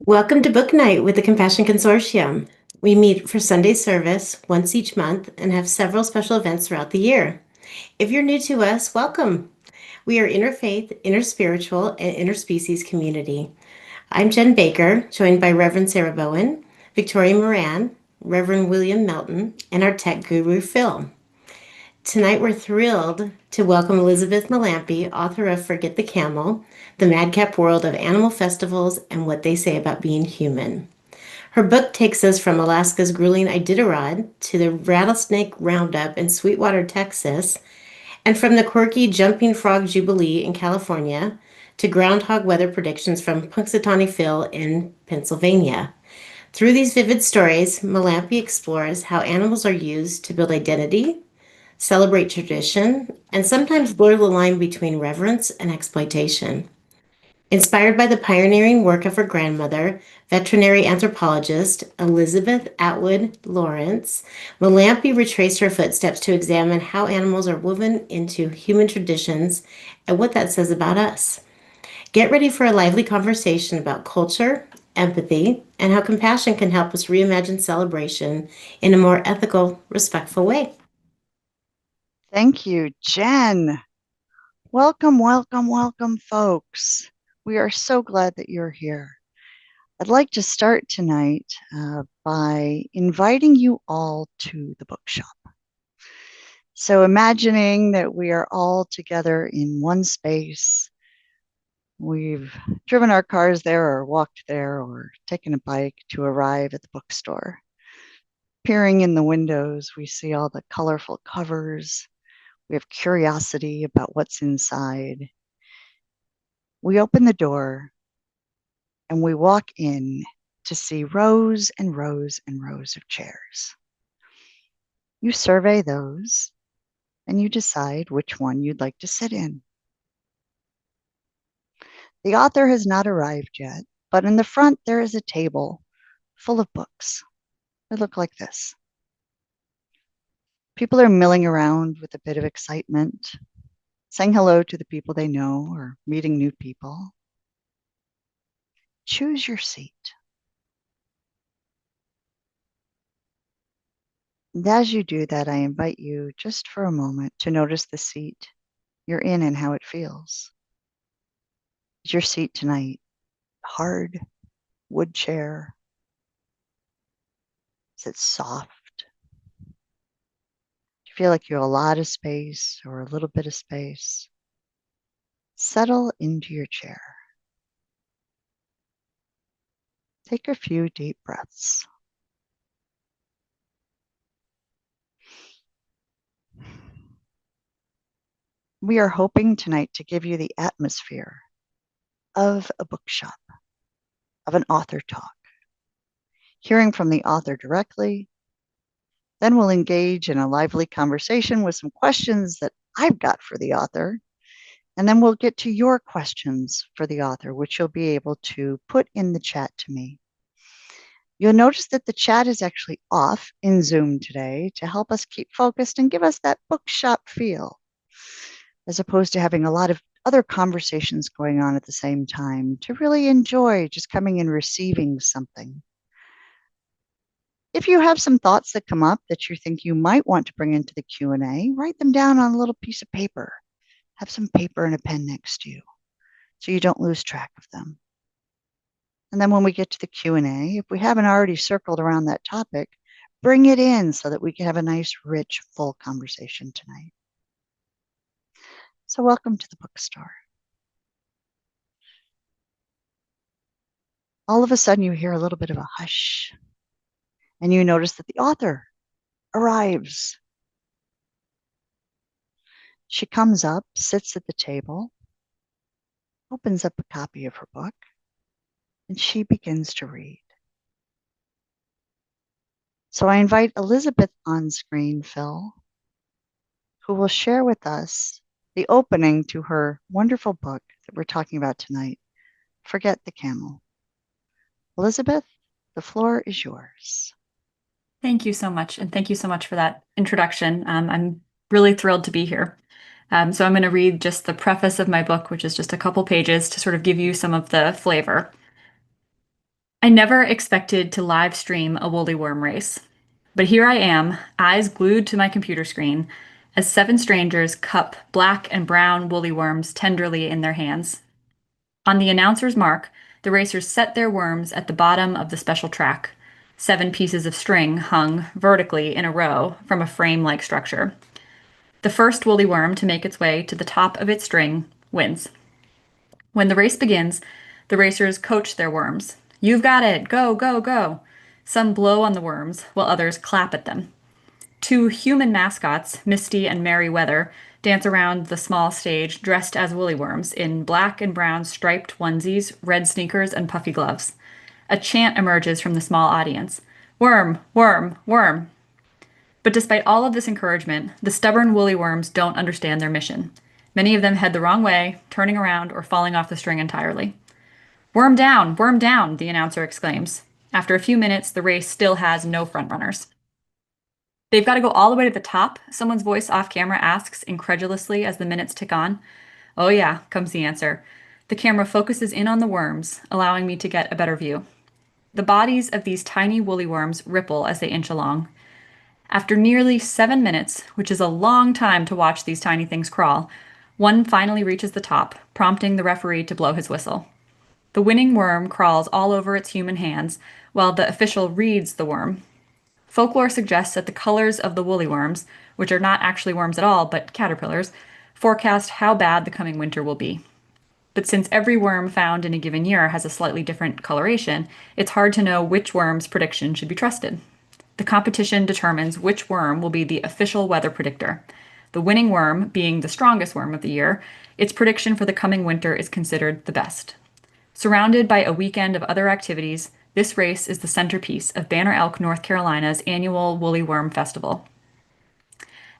Welcome to Book Night with the Compassion Consortium. We meet for Sunday service once each month and have several special events throughout the year. If you're new to us, welcome. We are interfaith, interspiritual, and interspecies community. I'm Jen Baker, joined by Reverend Sarah Bowen, Victoria Moran, Reverend William Melton, and our tech guru Phil. Tonight we're thrilled to welcome Elizabeth MeLampy, author of Forget the Camel, The Madcap World of Animal Festivals and What They Say About Being Human. Her book takes us from Alaska's grueling Iditarod to the Rattlesnake Roundup in Sweetwater, Texas, and from the quirky Jumping Frog Jubilee in California to groundhog weather predictions from Punxsutawney Phil in Pennsylvania. Through these vivid stories, Malampy explores how animals are used to build identity, celebrate tradition, and sometimes blur the line between reverence and exploitation. Inspired by the pioneering work of her grandmother, veterinary anthropologist Elizabeth Atwood Lawrence, Melampi retraced her footsteps to examine how animals are woven into human traditions and what that says about us. Get ready for a lively conversation about culture, empathy, and how compassion can help us reimagine celebration in a more ethical, respectful way. Thank you, Jen. Welcome, welcome, welcome, folks. We are so glad that you're here. I'd like to start tonight by inviting you all to the bookshop. So, imagining that we are all together in one space, we've driven our cars there, or walked there, or taken a bike to arrive at the bookstore. Peering in the windows, we see all the colorful covers. We have curiosity about what's inside. We open the door and we walk in to see rows and rows and rows of chairs. You survey those and you decide which one you'd like to sit in. The author has not arrived yet, but in the front there is a table full of books. They look like this. People are milling around with a bit of excitement, saying hello to the people they know or meeting new people. Choose your seat. And as you do that, I invite you just for a moment to notice the seat you're in and how it feels. Is your seat tonight hard, wood chair? Is it soft? Do you feel like you have a lot of space or a little bit of space? Settle into your chair. Take a few deep breaths. We are hoping tonight to give you the atmosphere of a bookshop, of an author talk, hearing from the author directly. Then we'll engage in a lively conversation with some questions that I've got for the author. And then we'll get to your questions for the author, which you'll be able to put in the chat to me. You'll notice that the chat is actually off in Zoom today to help us keep focused and give us that bookshop feel, as opposed to having a lot of other conversations going on at the same time, to really enjoy just coming and receiving something. If you have some thoughts that come up that you think you might want to bring into the Q&A, write them down on a little piece of paper. Have some paper and a pen next to you so you don't lose track of them. And then when we get to the Q&A, if we haven't already circled around that topic, bring it in so that we can have a nice, rich, full conversation tonight. So welcome to the bookstore. All of a sudden you hear a little bit of a hush and you notice that the author arrives. She comes up, sits at the table, opens up a copy of her book, and she begins to read. So I invite Elizabeth on screen, Phil, who will share with us the opening to her wonderful book that we're talking about tonight, Forget the Camel. Elizabeth, the floor is yours. Thank you so much. And thank you so much for that introduction. I'm really thrilled to be here. So I'm going to read just the preface of my book, which is just a couple pages to sort of give you some of the flavor. I never expected to live stream a woolly worm race, but here I am, eyes glued to my computer screen, as 7 strangers cup black and brown woolly worms tenderly in their hands. On the announcer's mark, the racers set their worms at the bottom of the special track, 7 pieces of string hung vertically in a row from a frame-like structure. The first woolly worm to make its way to the top of its string wins. When the race begins, the racers coach their worms. You've got it! Go, go, go! Some blow on the worms, while others clap at them. 2 human mascots, Misty and Merryweather, dance around the small stage dressed as woolly worms in black and brown striped onesies, red sneakers, and puffy gloves. A chant emerges from the small audience. Worm, worm, worm. But despite all of this encouragement, the stubborn woolly worms don't understand their mission. Many of them head the wrong way, turning around or falling off the string entirely. Worm down, the announcer exclaims. After a few minutes, the race still has no frontrunners. They've got to go all the way to the top, someone's voice off camera asks incredulously as the minutes tick on. Oh yeah, comes the answer. The camera focuses in on the worms, allowing me to get a better view. The bodies of these tiny woolly worms ripple as they inch along. After nearly 7 minutes, which is a long time to watch these tiny things crawl, one finally reaches the top, prompting the referee to blow his whistle. The winning worm crawls all over its human hands, while the official reads the worm. Folklore suggests that the colors of the woolly worms, which are not actually worms at all but caterpillars, forecast how bad the coming winter will be. But since every worm found in a given year has a slightly different coloration, it's hard to know which worm's prediction should be trusted. The competition determines which worm will be the official weather predictor. The winning worm, being the strongest worm of the year, its prediction for the coming winter is considered the best. Surrounded by a weekend of other activities, this race is the centerpiece of Banner Elk, North Carolina's annual Woolly Worm Festival.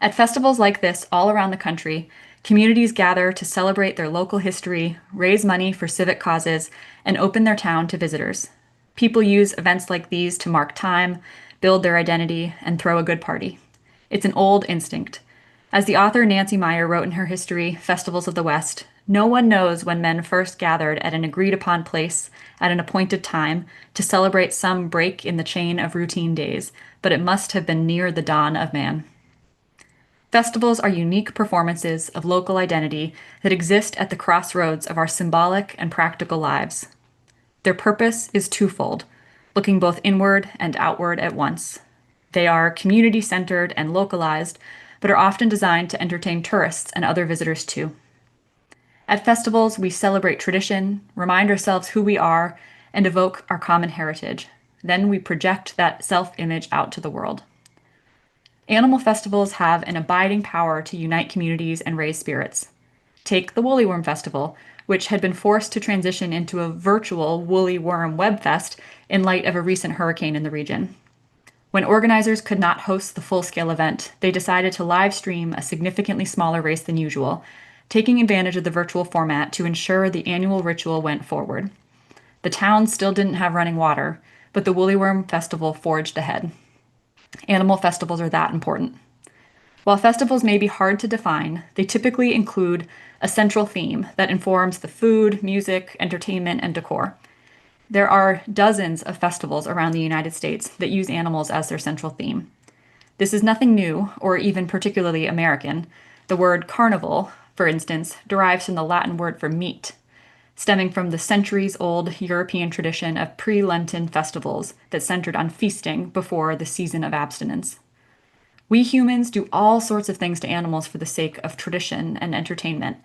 At festivals like this all around the country, communities gather to celebrate their local history, raise money for civic causes, and open their town to visitors. People use events like these to mark time, build their identity, and throw a good party. It's an old instinct. As the author Nancy Meyer wrote in her history, Festivals of the West, no one knows when men first gathered at an agreed-upon place at an appointed time to celebrate some break in the chain of routine days, but it must have been near the dawn of man. Festivals are unique performances of local identity that exist at the crossroads of our symbolic and practical lives. Their purpose is twofold, looking both inward and outward at once. They are community-centered and localized, but are often designed to entertain tourists and other visitors too. At festivals, we celebrate tradition, remind ourselves who we are, and evoke our common heritage. Then we project that self-image out to the world. Animal festivals have an abiding power to unite communities and raise spirits. Take the Woolly Worm Festival, which had been forced to transition into a virtual Woolly Worm Web Fest in light of a recent hurricane in the region. When organizers could not host the full-scale event, they decided to live stream a significantly smaller race than usual, taking advantage of the virtual format to ensure the annual ritual went forward. The town still didn't have running water, but the Woolly Worm Festival forged ahead. Animal festivals are that important. While festivals may be hard to define, they typically include a central theme that informs the food, music, entertainment, and decor. There are dozens of festivals around the United States that use animals as their central theme. This is nothing new or even particularly American. The word carnival, for instance, derives from the Latin word for meat, stemming from the centuries-old European tradition of pre-Lenten festivals that centered on feasting before the season of abstinence. We humans do all sorts of things to animals for the sake of tradition and entertainment.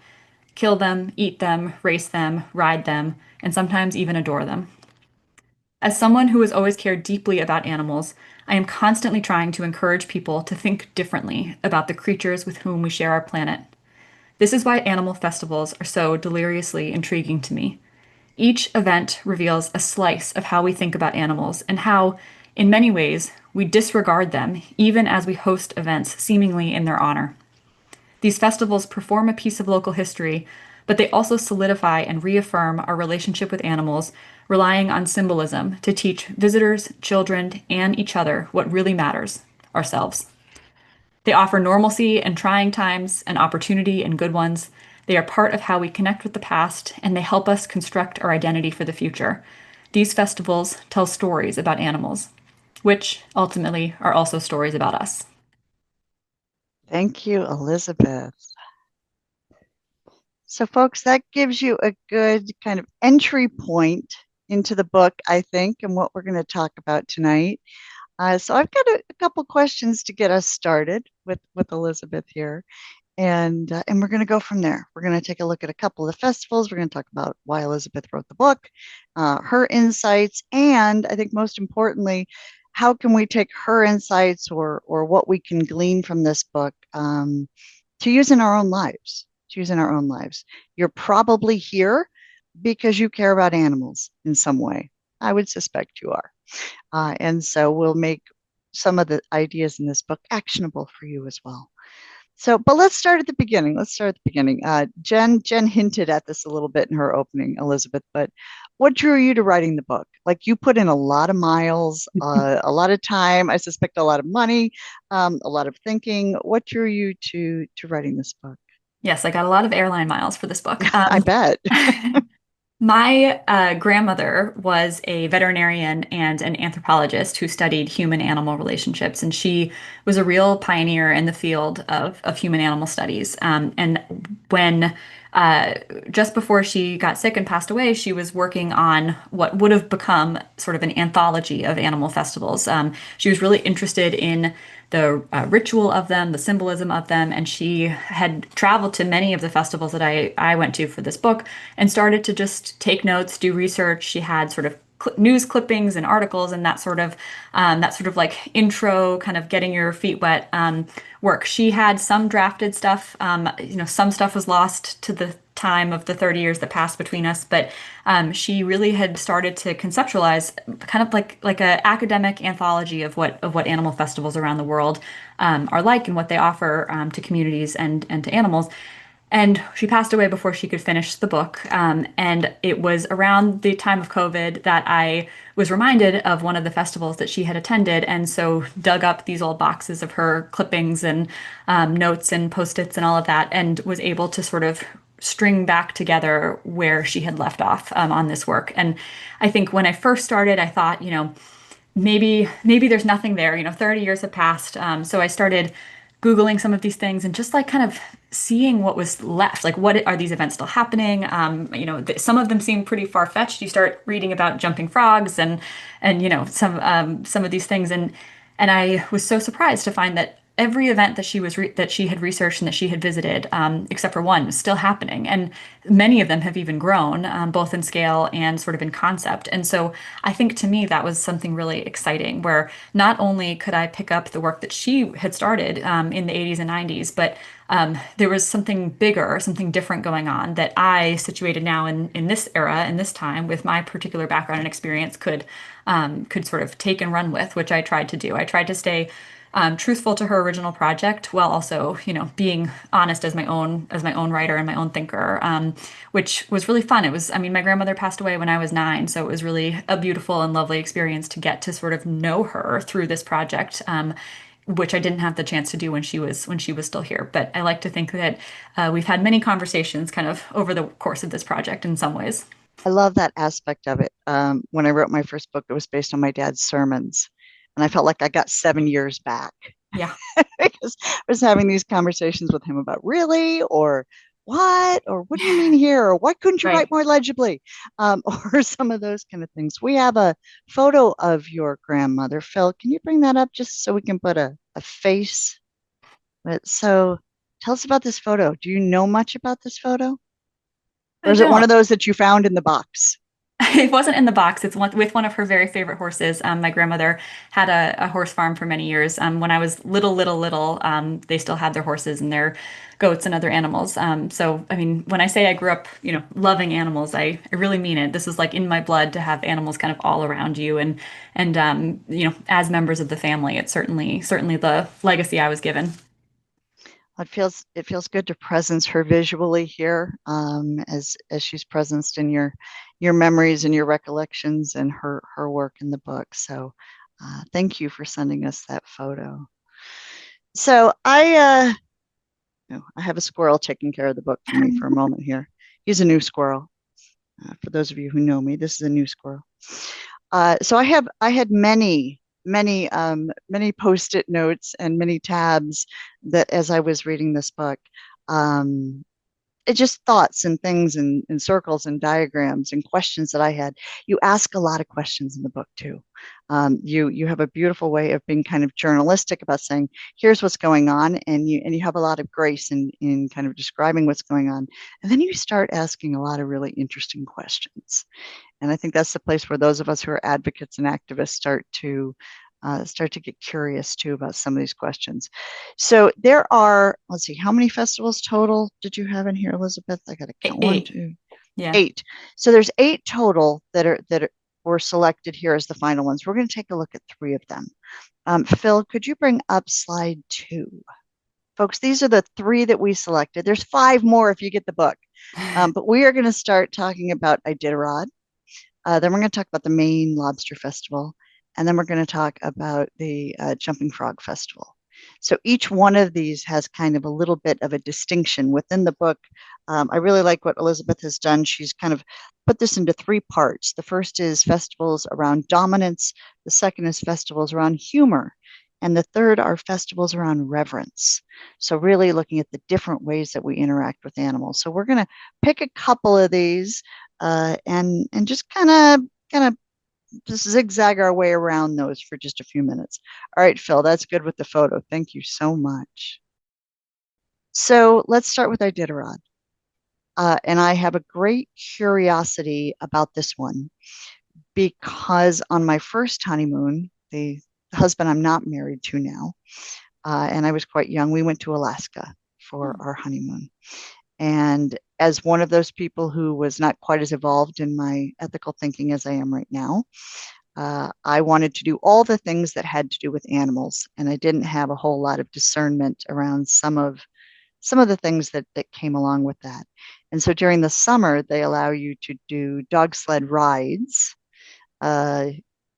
Kill them, eat them, race them, ride them, and sometimes even adore them. As someone who has always cared deeply about animals, I am constantly trying to encourage people to think differently about the creatures with whom we share our planet. This is why animal festivals are so deliriously intriguing to me. Each event reveals a slice of how we think about animals and how, in many ways, we disregard them even as we host events seemingly in their honor. These festivals perform a piece of local history, but they also solidify and reaffirm our relationship with animals, relying on symbolism to teach visitors, children, and each other what really matters, ourselves. They offer normalcy in trying times and opportunity in good ones. They are part of how we connect with the past, and they help us construct our identity for the future. these festivals tell stories about animals, which ultimately are also stories about us. Thank you, Elizabeth. So, folks, that gives you a good kind of entry point into the book, I think, and what we're going to talk about tonight. So, I've got a couple questions to get us started with Elizabeth here, and we're going to go from there. We're going to take a look at a couple of the festivals. We're going to talk about why Elizabeth wrote the book, her insights, and I think most importantly, how can we take her insights or what we can glean from this book to use in our own lives. To use in our own lives. You're probably here because you care about animals in some way. I would suspect you are. And so we'll make some of the ideas in this book actionable for you as well. So, but let's start at the beginning. Let's start at the beginning. Jen hinted at this a little bit in her opening, Elizabeth, but what drew you to writing the book? Like you put in a lot of miles, a lot of time, I suspect a lot of money, a lot of thinking. What drew you to writing this book? Yes, I got a lot of airline miles for this book. I bet. My grandmother was a veterinarian and an anthropologist who studied human-animal relationships, and she was a real pioneer in the field of human-animal studies. And when just before she got sick and passed away, she was working on what would have become sort of an anthology of animal festivals. She was really interested in the ritual of them, the symbolism of them, and she had traveled to many of the festivals that I went to for this book and started to just take notes, do research. She had sort of news clippings and articles and that sort of like intro, kind of getting your feet wet work. She had some drafted stuff. Some stuff was lost to the time of the 30 years that passed between us, but she really had started to conceptualize kind of like a academic anthology of what animal festivals around the world are like and what they offer to communities and to animals. And she passed away before she could finish the book. And it was around the time of COVID that I was reminded of one of the festivals that she had attended. And so dug up these old boxes of her clippings and notes and post-its and all of that, and was able to sort of string back together where she had left off on this work. And I think when I first started, I thought, maybe there's nothing there. 30 years have passed. So I started Googling some of these things and just like kind of seeing what was left. Like, what are these events still happening? Some of them seem pretty far-fetched. You start reading about jumping frogs and some of these things, and I was so surprised to find that every event that that she had researched and that she had visited, except for one, was still happening, and many of them have even grown, both in scale and sort of in concept. And so I think to me that was something really exciting, where not only could I pick up the work that she had started in the 80s and 90s, but there was something bigger, something different going on that I, situated now in this era, in this time, with my particular background and experience, could sort of take and run with, which I tried to do. I tried to stay truthful to her original project, while also, being honest as my own writer and my own thinker, which was really fun. My grandmother passed away when I was 9, so it was really a beautiful and lovely experience to get to sort of know her through this project, which I didn't have the chance to do when she was still here. But I like to think that we've had many conversations kind of over the course of this project in some ways. I love that aspect of it. When I wrote my first book, it was based on my dad's sermons. And I felt like I got 7 years back Yeah. because I was having these conversations with him about really, or what do you mean here? Or why couldn't you Right. write more legibly? Or some of those kind of things. We have a photo of your grandmother. Phil, can you bring that up just so we can put a face? So tell us about this photo. Do you know much about this photo? Or I is it one don't. of those that you found in the box? It wasn't in the box. It's with one of her very favorite horses. My grandmother had a horse farm for many years. When I was little, they still had their horses and their goats and other animals. When I say I grew up, loving animals, I really mean it. This is like in my blood to have animals kind of all around you, and as members of the family, it's certainly the legacy I was given. It feels good to presence her visually here, as she's presenced in your memories and your recollections and her work in the book. So thank you for sending us that photo. So I have a squirrel taking care of the book for me for a moment here. He's a new squirrel. For those of you who know me, this is a new squirrel. So I had many post-it notes and many tabs that as I was reading this book, um, it just thoughts and things and circles and diagrams and questions that I had. You ask a lot of questions in the book too. You have a beautiful way of being kind of journalistic about saying, here's what's going on, and you have a lot of grace in kind of describing what's going on. And then you start asking a lot of really interesting questions. And I think that's the place where those of us who are advocates and activists start to get curious too about some of these questions. So there are, let's see, how many festivals total did you have in here, Elizabeth? I got to count. 8. 1, 2, Yeah. 8. So there's 8 total that were selected here as the final ones. We're going to take a look at 3 of them. Phil, could you bring up slide 2? Folks, these are the 3 that we selected. There's 5 more if you get the book. But we are going to start talking about Iditarod. Then we're going to talk about the Maine Lobster Festival. And then we're going to talk about the Jumping Frog Festival. So each one of these has kind of a little bit of a distinction within the book. I really like what Elizabeth has done. She's kind of put this into 3 parts. The first is festivals around dominance. The second is festivals around humor. And the third are festivals around reverence. So really looking at the different ways that we interact with animals. So we're going to pick a couple of these and just kind of just zigzag our way around those for just a few minutes. All right, Phil, that's good with the photo. Thank you so much. So let's start with Iditarod. And I have a great curiosity about this one because on my first honeymoon, the husband I'm not married to now, and I was quite young, we went to Alaska for our honeymoon. And as one of those people who was not quite as evolved in my ethical thinking as I am right now, I wanted to do all the things that had to do with animals, and I didn't have a whole lot of discernment around some of the things that came along with that. And so during the summer, they allow you to do dog sled rides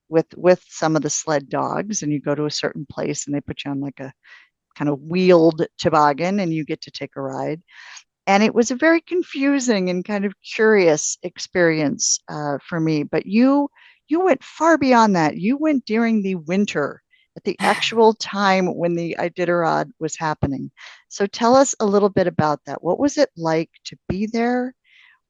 with some of the sled dogs, and you go to a certain place, and they put you on like a kind of wheeled toboggan, and you get to take a ride. And it was a very confusing and kind of curious experience for me. But you went far beyond that. You went during the winter at the actual time when the Iditarod was happening. So tell us a little bit about that. What was it like to be there?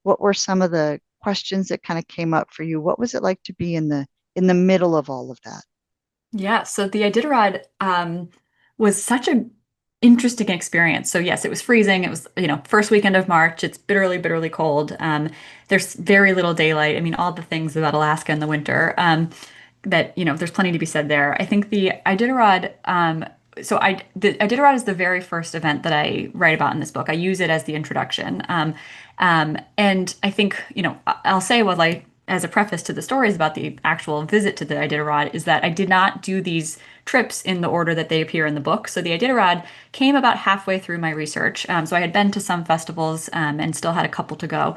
What were some of the questions that kind of came up for you? What was it like to be in the middle of all of that? Yeah, so the Iditarod was such a interesting experience. So yes, it was freezing. It was, first weekend of March. It's bitterly, bitterly cold. There's very little daylight. I mean, all the things about Alaska in the winter. That, there's plenty to be said there. I think the Iditarod, the Iditarod is the very first event that I write about in this book. I use it as the introduction. And I think, I'll say as a preface to the stories about the actual visit to the Iditarod is that I did not do these trips in the order that they appear in the book. So the Iditarod came about halfway through my research. So I had been to some festivals and still had a couple to go.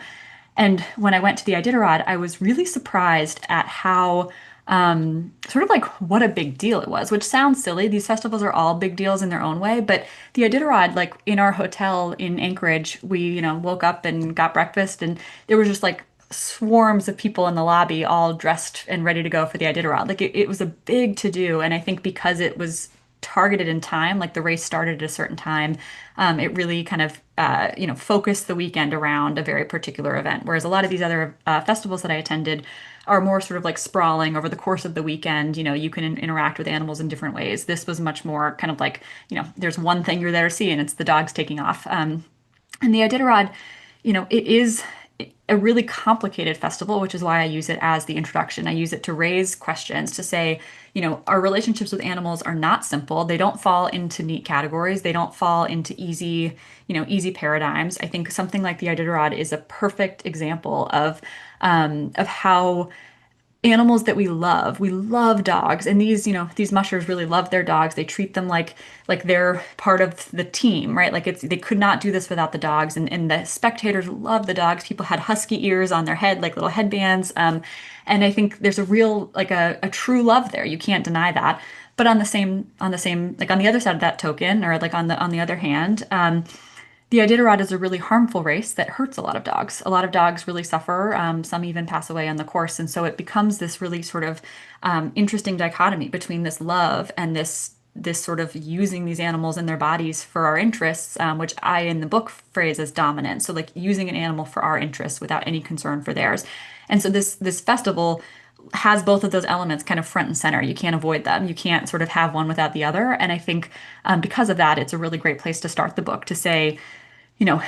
And when I went to the Iditarod, I was really surprised at how sort of like what a big deal it was, which sounds silly. These festivals are all big deals in their own way, but the Iditarod, like in our hotel in Anchorage, we, woke up and got breakfast, and there was just like swarms of people in the lobby all dressed and ready to go for the Iditarod. Like it was a big to do, and I think because it was targeted in time, like the race started at a certain time, it really kind of focused the weekend around a very particular event. Whereas a lot of these other festivals that I attended are more sort of like sprawling over the course of the weekend. You can interact with animals in different ways. This was much more kind of like, there's one thing you're there to see, and it's the dogs taking off. And the Iditarod, it is a really complicated festival, which is why I use it as the introduction. I use it to raise questions, to say, our relationships with animals are not simple. They don't fall into neat categories. They don't fall into easy paradigms. I think something like the Iditarod is a perfect example of how animals that we love dogs, and these mushers really love their dogs. They treat them like they're part of the team, right? Like they could not do this without the dogs, and the spectators love the dogs. People had husky ears on their head, like little headbands, and I think there's a real like a true love there. You can't deny that. But on the same like on the other side of that token, or like on the other hand, The Iditarod is a really harmful race that hurts a lot of dogs. A lot of dogs really suffer. Some even pass away on the course. And so it becomes this really sort of interesting dichotomy between this love and this sort of using these animals in their bodies for our interests, which I in the book phrase as dominant. So like using an animal for our interests without any concern for theirs. And so this festival has both of those elements kind of front and center. You can't avoid them. You can't sort of have one without the other. And I think because of that, it's a really great place to start the book to say, you know,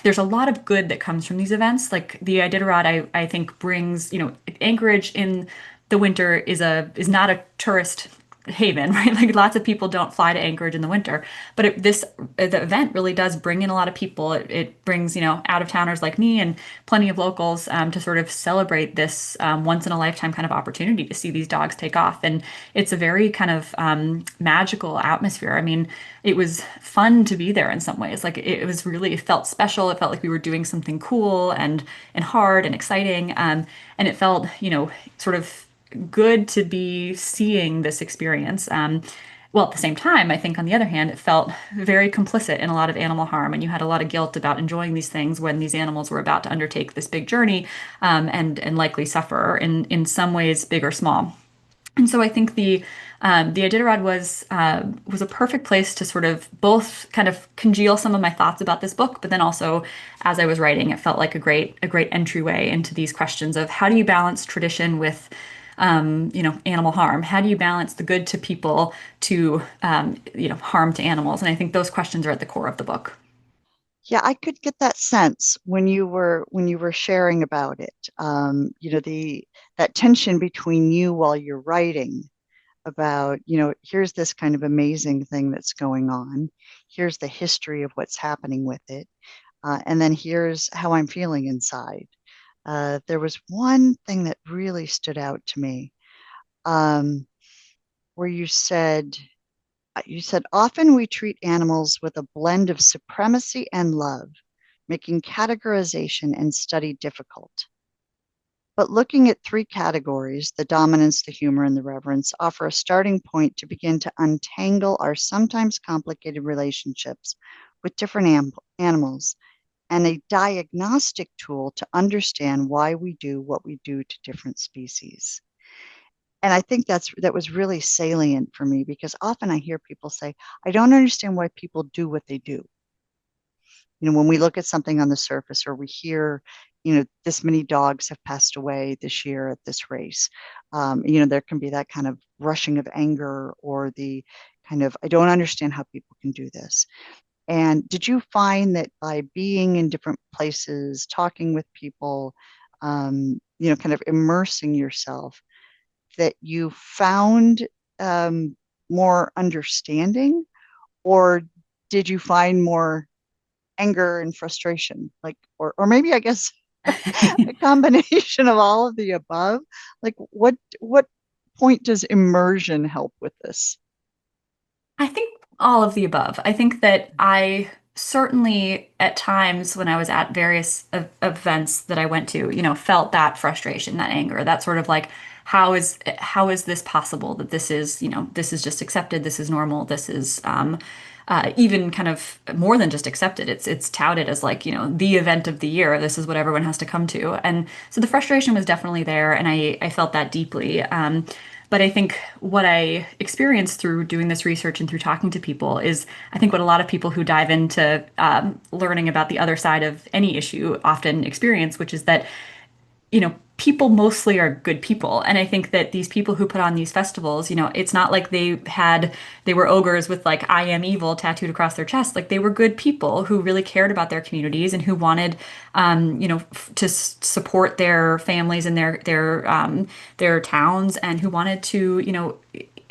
there's a lot of good that comes from these events. Like the Iditarod, I think brings, Anchorage in the winter is not a tourist haven, right? Like lots of people don't fly to Anchorage in the winter, but the event really does bring in a lot of people. It brings, out of towners like me and plenty of locals to sort of celebrate this once in a lifetime kind of opportunity to see these dogs take off. And it's a very kind of magical atmosphere. I mean, it was fun to be there in some ways. Like it felt special. It felt like we were doing something cool and hard and exciting. And it felt, sort of good to be seeing this experience. Well, at the same time, I think on the other hand, it felt very complicit in a lot of animal harm, and you had a lot of guilt about enjoying these things when these animals were about to undertake this big journey, and likely suffer in some ways, big or small. And so I think the Iditarod was a perfect place to sort of both kind of congeal some of my thoughts about this book, but then also as I was writing, it felt like a great entryway into these questions of how do you balance tradition with animal harm? How do you balance the good to people to harm to animals? And I think those questions are at the core of the book. Yeah, I could get that sense when you were sharing about it. The that tension between you while you're writing about, here's this kind of amazing thing that's going on. Here's the history of what's happening with it. And then here's how I'm feeling inside. There was one thing that really stood out to me, um, where you said, often we treat animals with a blend of supremacy and love, making categorization and study difficult. But looking at three categories, the dominance, the humor, and the reverence, offer a starting point to begin to untangle our sometimes complicated relationships with different animals and a diagnostic tool to understand why we do what we do to different species. And I think that was really salient for me because often I hear people say, I don't understand why people do what they do. When we look at something on the surface or we hear, this many dogs have passed away this year at this race, there can be that kind of rushing of anger or the kind of, I don't understand how people can do this. And did you find that by being in different places, talking with people, kind of immersing yourself, that you found more understanding, or did you find more anger and frustration, like, or maybe I guess a combination of all of the above? Like, what point does immersion help with this? I think all of the above. I think that I certainly at times when I was at various events that I went to, felt that frustration, that anger, that sort of like, how is this possible that this is just accepted, this is normal, this is even kind of more than just accepted. It's touted as like, the event of the year. This is what everyone has to come to. And so the frustration was definitely there, and I felt that deeply. But I think what I experienced through doing this research and through talking to people is, I think what a lot of people who dive into learning about the other side of any issue often experience, which is that people mostly are good people. And I think that these people who put on these festivals, it's not like they were ogres with like, I am evil tattooed across their chest. Like they were good people who really cared about their communities and who wanted, to support their families and their towns, and who wanted to,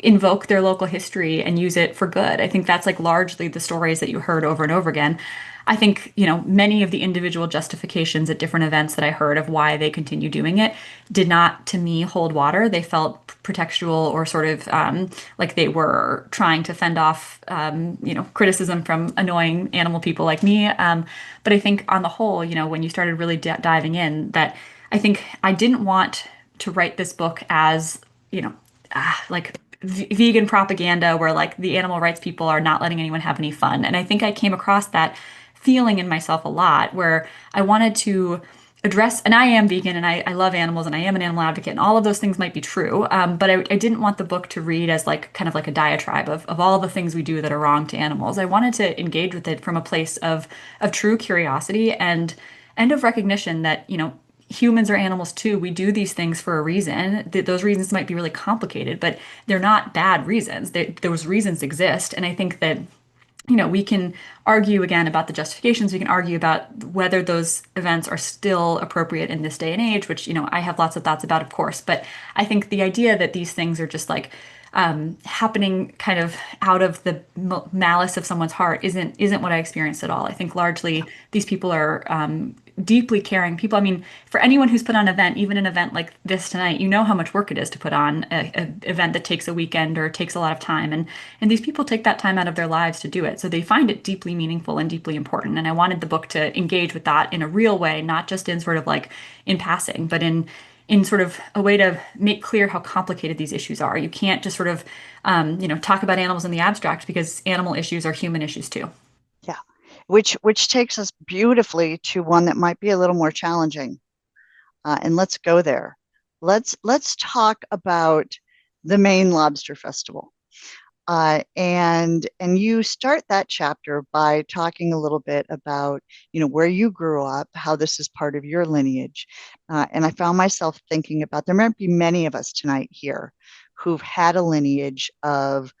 invoke their local history and use it for good. I think that's like largely the stories that you heard over and over again. I think, many of the individual justifications at different events that I heard of why they continue doing it did not, to me, hold water. They felt pretextual or sort of like they were trying to fend off, criticism from annoying animal people like me. But I think on the whole, when you started really diving in, that I think I didn't want to write this book as, like vegan propaganda where like the animal rights people are not letting anyone have any fun. And I think I came across that feeling in myself a lot where I wanted to address, and I am vegan and I love animals and I am an animal advocate and all of those things might be true. But I didn't want the book to read as like kind of like a diatribe of all the things we do that are wrong to animals. I wanted to engage with it from a place of true curiosity and of recognition that, humans are animals too. We do these things for a reason. Those reasons might be really complicated, but they're not bad reasons. Those reasons exist. And I think that we can argue again about the justifications. We can argue about whether those events are still appropriate in this day and age, which, I have lots of thoughts about, of course. But I think the idea that these things are just like happening kind of out of the malice of someone's heart isn't what I experienced at all. I think largely these people are deeply caring people. I mean, for anyone who's put on an event, even an event like this tonight, you know how much work it is to put on a event that takes a weekend or takes a lot of time. And these people take that time out of their lives to do it. So they find it deeply meaningful and deeply important. And I wanted the book to engage with that in a real way, not just in sort of like in passing, but in sort of a way to make clear how complicated these issues are. You can't just sort of, talk about animals in the abstract because animal issues are human issues too. Yeah, which takes us beautifully to one that might be a little more challenging. And let's go there. Let's talk about the Maine Lobster Festival. And you start that chapter by talking a little bit about, where you grew up, how this is part of your lineage. And I found myself thinking about there might be many of us tonight here who've had a lineage of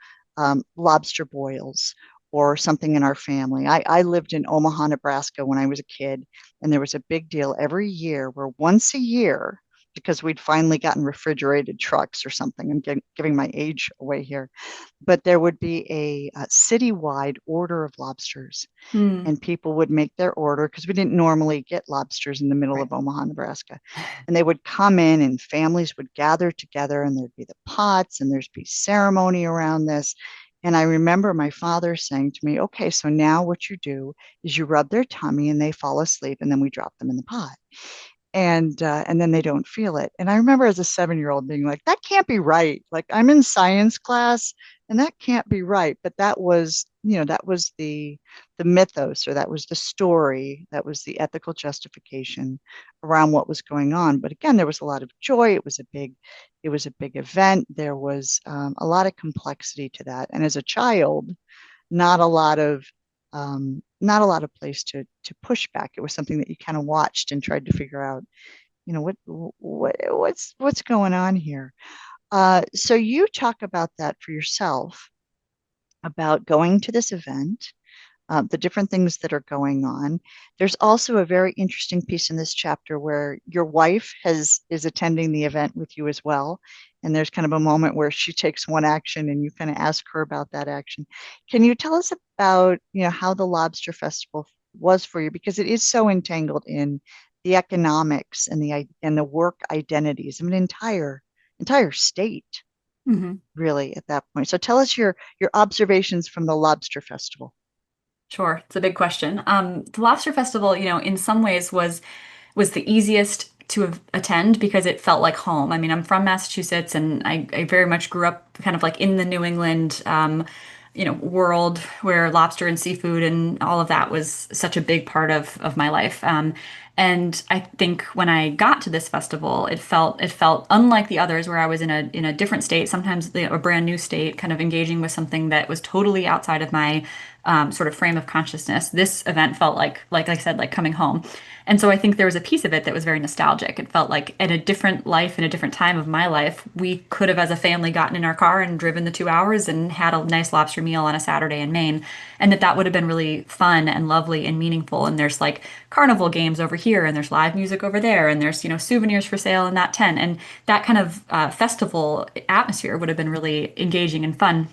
lobster boils or something in our family. I lived in Omaha, Nebraska when I was a kid, and there was a big deal every year where once a year, because we'd finally gotten refrigerated trucks or something. I'm giving my age away here, but there would be a citywide order of lobsters, Hmm. and people would make their order because we didn't normally get lobsters in the middle Right. of Omaha, Nebraska. And they would come in, and families would gather together, and there'd be the pots, and there'd be ceremony around this. And I remember my father saying to me, okay, so now what you do is you rub their tummy and they fall asleep, and then we drop them in the pot, and then they don't feel it. And I remember as a 7-year-old being like, that can't be right. Like, I'm in science class and that can't be right. But that was, that was the mythos, or that was the story, that was the ethical justification around what was going on. But again, there was a lot of joy. It was a big event. There was a lot of complexity to that. And as a child, not a lot of not a lot of place to push back. It was something that you kind of watched and tried to figure out, what's going on here. So you talk about that for yourself, about going to this event, the different things that are going on. There's also a very interesting piece in this chapter where your wife is attending the event with you as well. And there's kind of a moment where she takes one action and you kind of ask her about that action. Can you tell us about, how the Lobster Festival was for you? Because it is so entangled in the economics and the work identities of an entire state, Hmm. really, at that point. So tell us your observations from the Lobster Festival. Sure, it's a big question. The Lobster Festival, in some ways was the easiest to attend because it felt like home. I mean, I'm from Massachusetts, and I very much grew up kind of like in the New England, world where lobster and seafood and all of that was such a big part of my life. And I think when I got to this festival, it felt unlike the others where I was in a different state, sometimes a brand new state, kind of engaging with something that was totally outside of my sort of frame of consciousness. This event felt like I said, like coming home. And so I think there was a piece of it that was very nostalgic. It felt like in a different life, in a different time of my life, we could have, as a family, gotten in our car and driven the 2 hours and had a nice lobster meal on a Saturday in Maine. And that would have been really fun and lovely and meaningful. And there's like carnival games over here, and there's live music over there, and there's, souvenirs for sale in that tent. And that kind of festival atmosphere would have been really engaging and fun.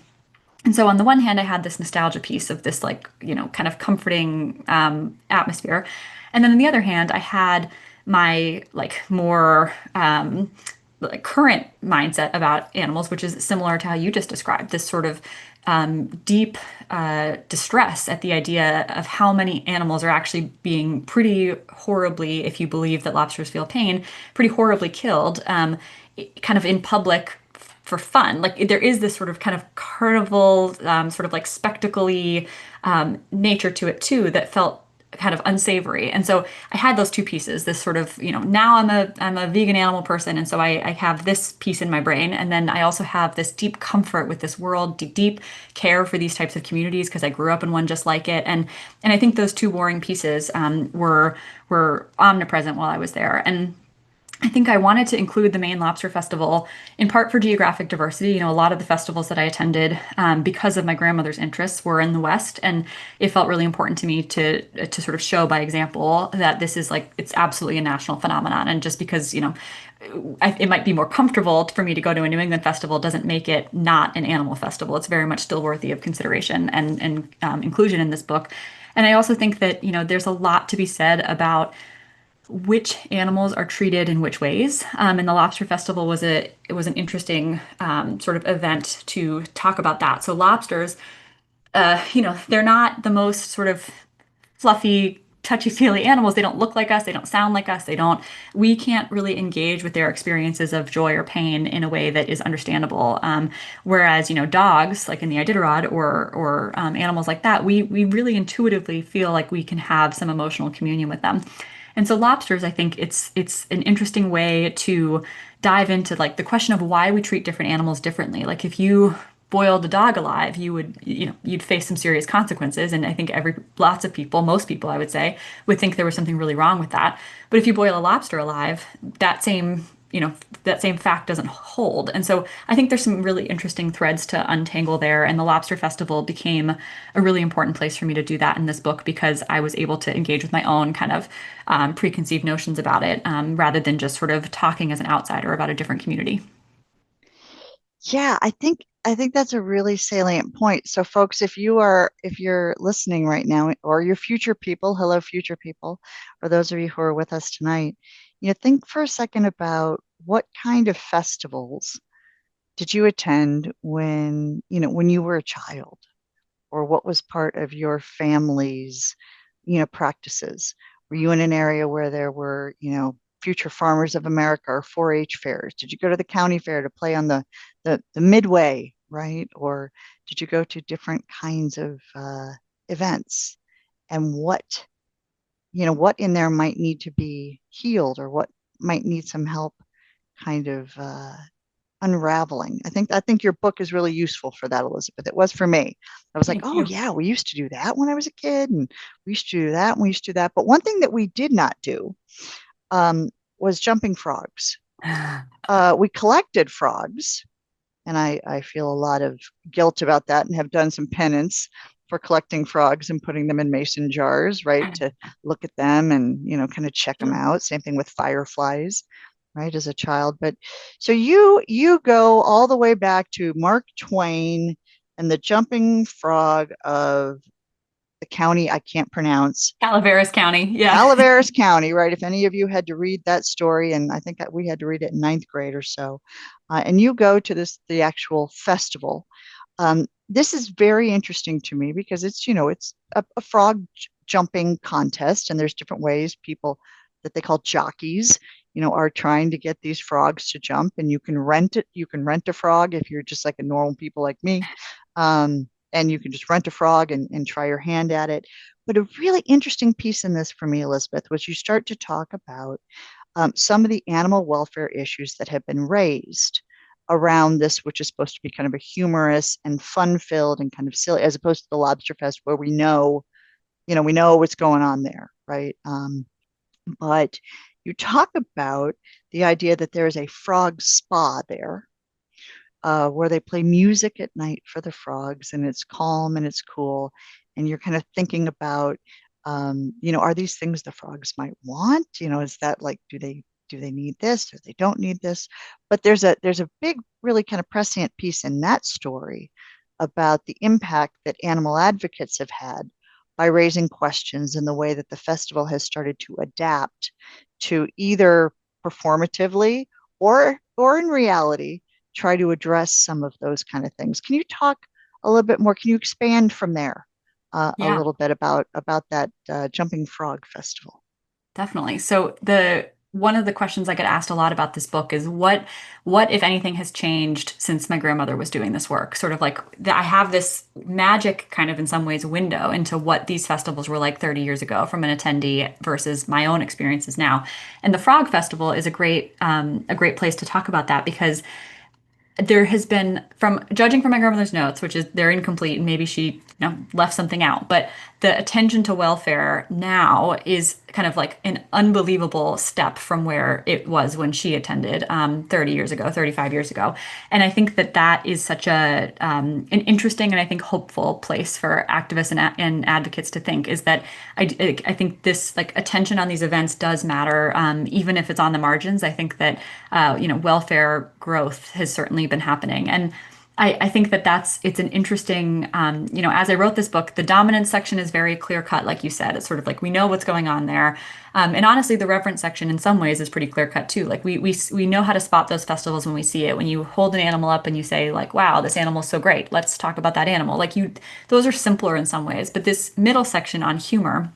And so on the one hand, I had this nostalgia piece of this like, kind of comforting atmosphere. And then on the other hand, I had my like more like current mindset about animals, which is similar to how you just described, this sort of deep distress at the idea of how many animals are actually being pretty horribly, if you believe that lobsters feel pain, pretty horribly killed, kind of in public for fun. Like there is this sort of kind of carnival, sort of like spectacle-y nature to it too that felt kind of unsavory. And so I had those two pieces, this sort of, now I'm a vegan animal person. And so I have this piece in my brain. And then I also have this deep comfort with this world, deep care for these types of communities because I grew up in one just like it. And I think those two warring pieces were omnipresent while I was there. And I think I wanted to include the Maine Lobster Festival in part for geographic diversity. A lot of the festivals that I attended, because of my grandmother's interests, were in the West, and it felt really important to me to sort of show by example that this is like it's absolutely a national phenomenon. And just because it might be more comfortable for me to go to a New England festival doesn't make it not an animal festival. It's very much still worthy of consideration and inclusion in this book. And I also think that there's a lot to be said about which animals are treated in which ways. And the Lobster Festival was an interesting sort of event to talk about that. So lobsters, they're not the most sort of fluffy, touchy-feely animals. They don't look like us. They don't sound like us. We can't really engage with their experiences of joy or pain in a way that is understandable. Whereas, dogs, like in the Iditarod or animals like that, we really intuitively feel like we can have some emotional communion with them. And so lobsters, I think it's an interesting way to dive into like the question of why we treat different animals differently. Like if you boiled a dog alive, you'd face some serious consequences. And I think lots of people, most people, I would say, would think there was something really wrong with that. But if you boil a lobster alive, that same fact doesn't hold. And so I think there's some really interesting threads to untangle there. And the Lobster Festival became a really important place for me to do that in this book because I was able to engage with my own kind of preconceived notions about it, rather than just sort of talking as an outsider about a different community. Yeah, I think that's a really salient point. So folks, if you're listening right now or your future people, hello future people, or those of you who are with us tonight, think for a second about what kind of festivals did you attend when you were a child, or what was part of your family's, practices? Were you in an area where there were, Future Farmers of America or 4-H fairs? Did you go to the county fair to play on the midway, right? Or did you go to different kinds of events? And what in there might need to be healed, or what might need some help kind of unraveling. I think your book is really useful for that, Elizabeth. It was for me. I was like, Thank oh you. yeah, we used to do that when I was a kid, and we used to do that, and we used to do that. But one thing that we did not do was jumping frogs. We collected frogs, and I feel a lot of guilt about that, and have done some penance for collecting frogs and putting them in mason jars, right, to look at them and kind of check them Sure. out. Same thing with fireflies, right, as a child. But so you go all the way back to Mark Twain and the jumping frog of the county I can't pronounce, Calaveras County. Yeah. Calaveras County, right? If any of you had to read that story, and I think that we had to read it in ninth grade or so, and you go to the actual festival. This is very interesting to me because it's a frog jumping contest, and there's different ways people that they call jockeys, are trying to get these frogs to jump, and you can rent it. You can rent a frog if you're just like a normal people like me. And you can just rent a frog and try your hand at it. But a really interesting piece in this for me, Elizabeth, was you start to talk about some of the animal welfare issues that have been raised around this, which is supposed to be kind of a humorous and fun-filled and kind of silly, as opposed to the Lobster Fest, where we know what's going on there, right? But you talk about the idea that there is a frog spa there, where they play music at night for the frogs, and it's calm and it's cool. And you're kind of thinking about, are these things the frogs might want? Is that like, do they need this, or they don't need this? But there's a big, really kind of prescient piece in that story about the impact that animal advocates have had by raising questions in the way that the festival has started to adapt to either performatively or in reality try to address some of those kind of things. Can you talk a little bit more? Can you expand from there a Yeah. little bit about that Jumping Frog Festival? Definitely. So one of the questions I get asked a lot about this book is if anything has changed since my grandmother was doing this work? Sort of like I have this magic kind of in some ways window into what these festivals were like 30 years ago from an attendee versus my own experiences now. And the Frog Festival is a great place to talk about that because there has been, from judging from my grandmother's notes, which is they're incomplete and maybe she left something out, but the attention to welfare now is kind of like an unbelievable step from where it was when she attended 30 years ago, 35 years ago. And I think that that is such an interesting and I think hopeful place for activists and advocates to think is that I think this like attention on these events does matter, even if it's on the margins. I think that welfare growth has certainly been happening. And I think that it's an interesting, as I wrote this book, the dominance section is very clear cut, like you said. It's sort of like we know what's going on there. And honestly, the reverence section in some ways is pretty clear cut too. Like we know how to spot those festivals when we see it. When you hold an animal up and you say like, wow, this animal's so great. Let's talk about that animal. Those are simpler in some ways. But this middle section on humor,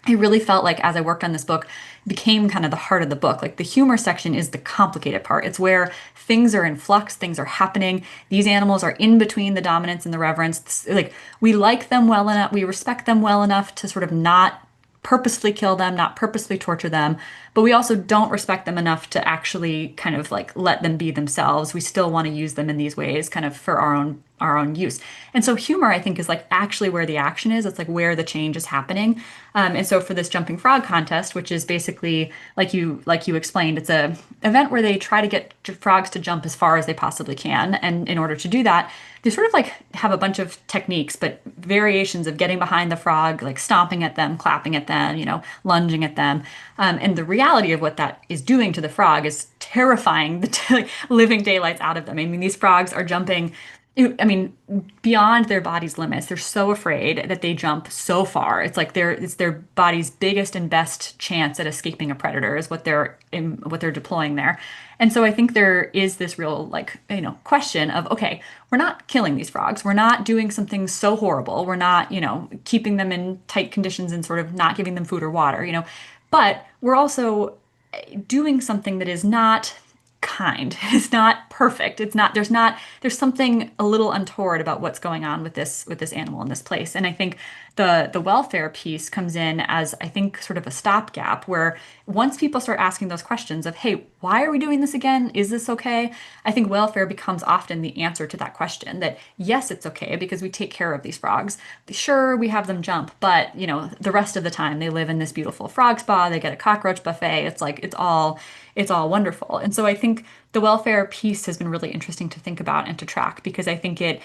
I really felt like as I worked on this book, became kind of the heart of the book. Like the humor section is the complicated part. It's where things are in flux, things are happening. These animals are in between the dominance and the reverence. Like we like them well enough, we respect them well enough to sort of not purposefully kill them, not purposely torture them, but we also don't respect them enough to actually kind of like let them be themselves. We still want to use them in these ways kind of for our own use. And so humor, I think, is like actually where the action is. It's like where the change is happening. And so for this jumping frog contest, which is basically like you explained, it's a event where they try to get frogs to jump as far as they possibly can. And in order to do that, they sort of like have a bunch of techniques, but variations of getting behind the frog, like stomping at them, clapping at them, lunging at them. And the reality of what that is doing to the frog is terrifying the living daylights out of them. I mean, these frogs are jumping, I mean, beyond their body's limits. They're so afraid that they jump so far. It's their body's biggest and best chance at escaping a predator is what they're deploying there. And so I think there is this real question of, okay, we're not killing these frogs. We're not doing something so horrible. We're not, keeping them in tight conditions and sort of not giving them food or water, but we're also doing something that is not kind. It's not perfect. There's something a little untoward about what's going on with this animal in this place. And I think the welfare piece comes in as I think sort of a stopgap where once people start asking those questions of, hey, why are we doing this again? Is this okay? I think welfare becomes often the answer to that question that yes, it's okay because we take care of these frogs. Sure, we have them jump, but the rest of the time they live in this beautiful frog spa, they get a cockroach buffet. It's all wonderful. And so I think the welfare piece has been really interesting to think about and to track because I think it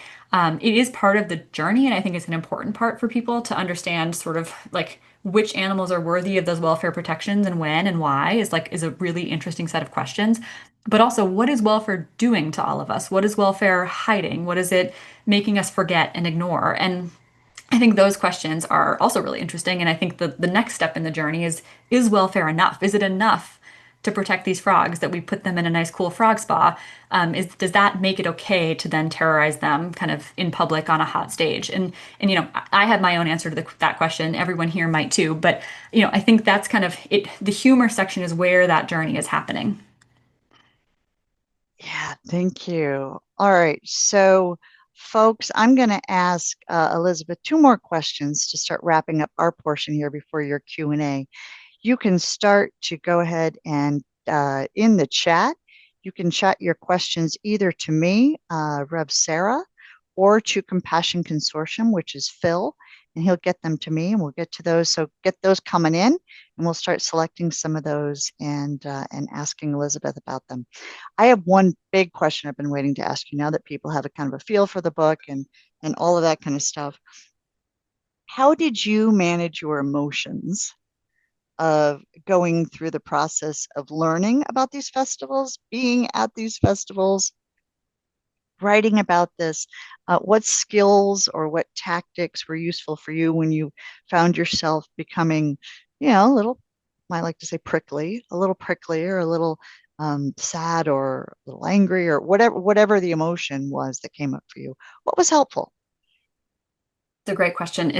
is part of the journey, and I think it's an important part for people to understand sort of like which animals are worthy of those welfare protections and when and why is a really interesting set of questions. But also, what is welfare doing to all of us? What is welfare hiding? What is it making us forget and ignore? And I think those questions are also really interesting. And I think the next step in the journey is welfare enough? Is it enough to protect these frogs that we put them in a nice, cool frog spa? Does that make it okay to then terrorize them kind of in public on a hot stage? And I have my own answer to that question. Everyone here might too. But I think that's kind of it. The humor section is where that journey is happening. Yeah, thank you. All right, so folks, I'm going to ask Elizabeth two more questions to start wrapping up our portion here before your Q&A. You can start to go ahead and in the chat, you can chat your questions either to me, Rev Sarah, or to Compassion Consortium, which is Phil, and he'll get them to me and we'll get to those. So get those coming in and we'll start selecting some of those and asking Elizabeth about them. I have one big question I've been waiting to ask you now that people have a kind of a feel for the book and all of that kind of stuff. How did you manage your emotions of going through the process of learning about these festivals, being at these festivals, writing about this? What skills or what tactics were useful for you when you found yourself becoming, a little, I like to say prickly, a little prickly or a little sad or a little angry or whatever the emotion was that came up for you? What was helpful? It's a great question.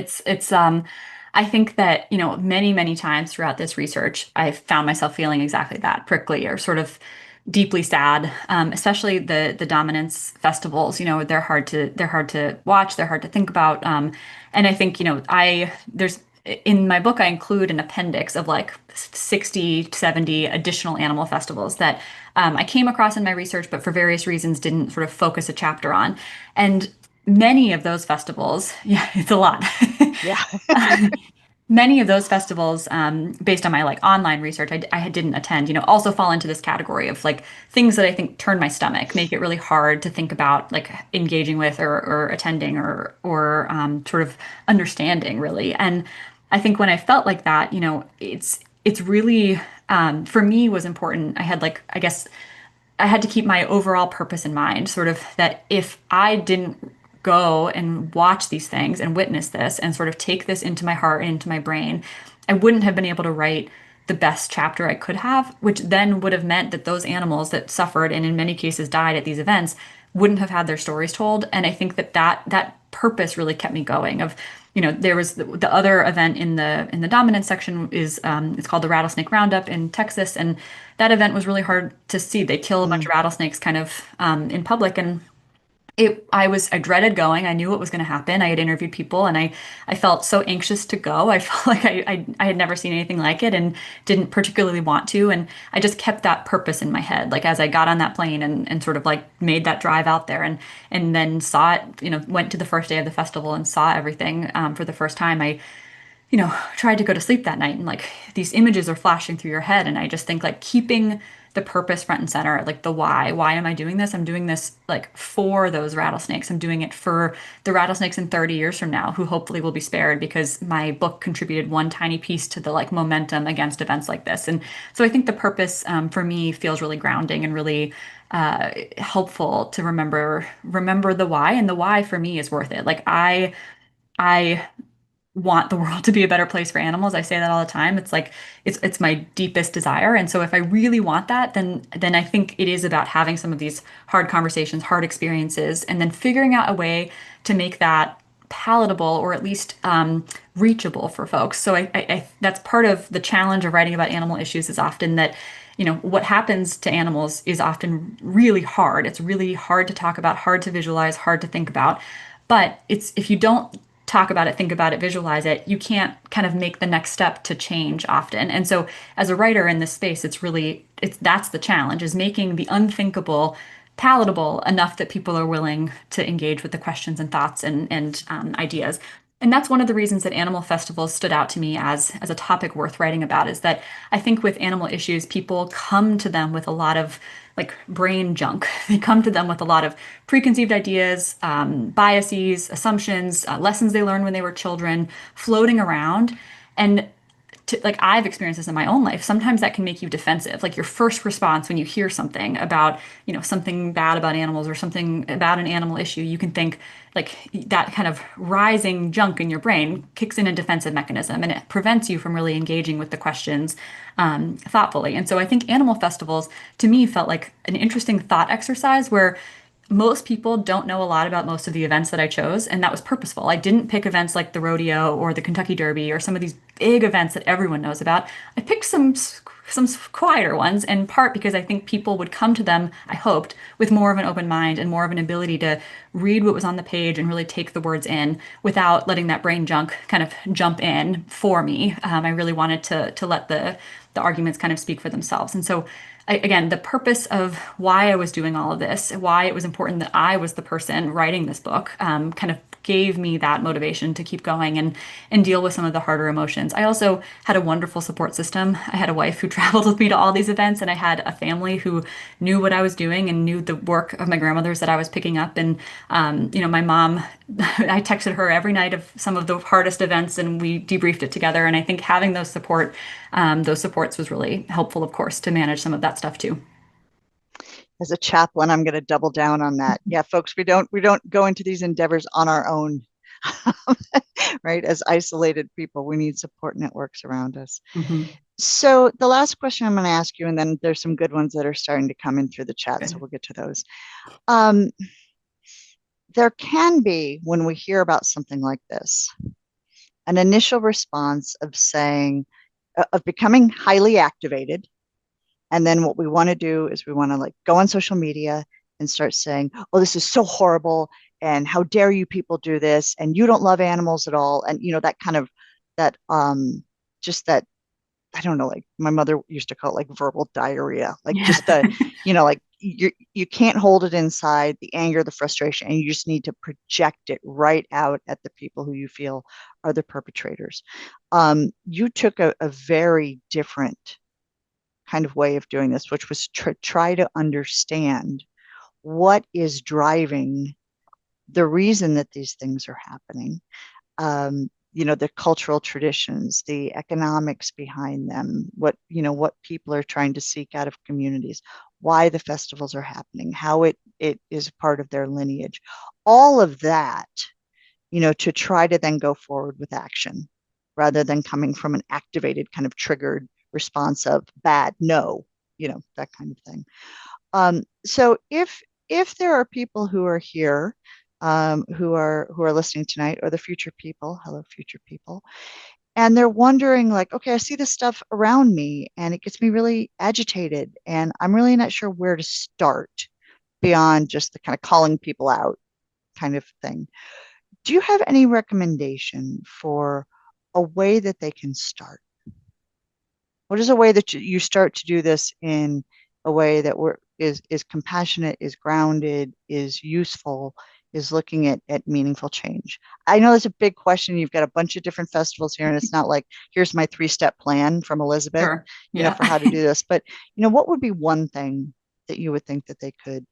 I think that, many, many times throughout this research, I found myself feeling exactly that, prickly or sort of deeply sad. Especially the dominance festivals, they're hard to watch, they're hard to think about. And I think, there's in my book, I include an appendix of like 60, 70 additional animal festivals that I came across in my research, but for various reasons didn't sort of focus a chapter on. And many of those festivals, yeah, it's a lot. Yeah. Many of those festivals, based on my like online research, I didn't attend, also fall into this category of like things that I think turn my stomach, make it really hard to think about like engaging with or attending or sort of understanding really. And I think when I felt like that, it's really for me was important. I had like, I guess I had to keep my overall purpose in mind, sort of that if I didn't go and watch these things and witness this and sort of take this into my heart and into my brain, I wouldn't have been able to write the best chapter I could have, which then would have meant that those animals that suffered and in many cases died at these events wouldn't have had their stories told. And I think that purpose really kept me going. There was the other event in the dominance section is it's called the Rattlesnake Roundup in Texas, and that event was really hard to see. They kill a bunch of rattlesnakes kind of in public, and I dreaded going. I knew what was going to happen. I had interviewed people and I felt so anxious to go. I felt like I had never seen anything like it and didn't particularly want to. And I just kept that purpose in my head. Like as I got on that plane and sort of like made that drive out there and then saw it, went to the first day of the festival and saw everything for the first time. I tried to go to sleep that night and like these images are flashing through your head. And I just think like keeping the purpose front and center, like the why. Why am I doing this? I'm doing this like for those rattlesnakes. I'm doing it for the rattlesnakes in 30 years from now, who hopefully will be spared because my book contributed one tiny piece to the like momentum against events like this. And so I think the purpose for me feels really grounding and really helpful to remember the why. And the why for me is worth it. Like I want the world to be a better place for animals. I say that all the time. It's like it's my deepest desire. And so if I really want that, then I think it is about having some of these hard conversations, hard experiences, and then figuring out a way to make that palatable or at least reachable for folks. So I that's part of the challenge of writing about animal issues is often that what happens to animals is often really hard. It's really hard to talk about, hard to visualize, hard to think about. But it's if you don't talk about it, think about it, visualize it, you can't kind of make the next step to change often. And so as a writer in this space, that's the challenge is making the unthinkable palatable enough that people are willing to engage with the questions and thoughts and ideas. And that's one of the reasons that animal festivals stood out to me as a topic worth writing about is that I think with animal issues, people come to them with a lot of like brain junk. They come to them with a lot of preconceived ideas, biases, assumptions, lessons they learned when they were children, floating around. And like I've experienced this in my own life. Sometimes that can make you defensive. Like your first response when you hear something about, something bad about animals or something about an animal issue, you can think like that kind of rising junk in your brain kicks in a defensive mechanism and it prevents you from really engaging with the questions thoughtfully. And so I think animal festivals to me felt like an interesting thought exercise where most people don't know a lot about most of the events that I chose, and that was purposeful. I didn't pick events like the rodeo or the Kentucky Derby or some of these big events that everyone knows about. I picked some quieter ones, in part because I think people would come to them, I hoped, with more of an open mind and more of an ability to read what was on the page and really take the words in without letting that brain junk kind of jump in for me. I really wanted to let the arguments kind of speak for themselves. And so again, the purpose of why I was doing all of this, why it was important that I was the person writing this book, kind of gave me that motivation to keep going and deal with some of the harder emotions. I also had a wonderful support system. I had a wife who traveled with me to all these events, and I had a family who knew what I was doing and knew the work of my grandmothers that I was picking up. And my mom, I texted her every night of some of the hardest events, and we debriefed it together. And I think having those supports was really helpful, of course, to manage some of that stuff too. As a chaplain, I'm going to double down on that. Yeah, folks, we don't go into these endeavors on our own, right? As isolated people, we need support networks around us. Mm-hmm. So the last question I'm going to ask you, and then there's some good ones that are starting to come in through the chat, so we'll get to those. there can be, when we hear about something like this, an initial response of saying, of becoming highly activated. And then what we want to do is we want to like go on social media and start saying, oh, this is so horrible. And how dare you people do this? And you don't love animals at all. And, that kind of, that, just that, I don't know, like my mother used to call it like verbal diarrhea, like Yeah. just like you can't hold it inside, the anger, the frustration, and you just need to project it right out at the people who you feel are the perpetrators. You took a very different kind of way of doing this, which was try to understand what is driving the reason that these things are happening. The cultural traditions, the economics behind them, what people are trying to seek out of communities, why the festivals are happening, how it is part of their lineage, all of that, to try to then go forward with action rather than coming from an activated kind of triggered response of bad, no, that kind of thing. So if there are people who are here, who are listening tonight, or the future people, hello future people, and they're wondering like, okay, I see this stuff around me and it gets me really agitated and I'm really not sure where to start beyond just the kind of calling people out kind of thing. Do you have any recommendation for a way that they can start? What is a way that you start to do this in a way that is compassionate, is grounded, is useful, is looking at meaningful change? I know it's a big question. You've got a bunch of different festivals here, and it's not like here's my 3-step plan from Elizabeth, Sure. Yeah. for how to do this. But what would be one thing that you would think that they could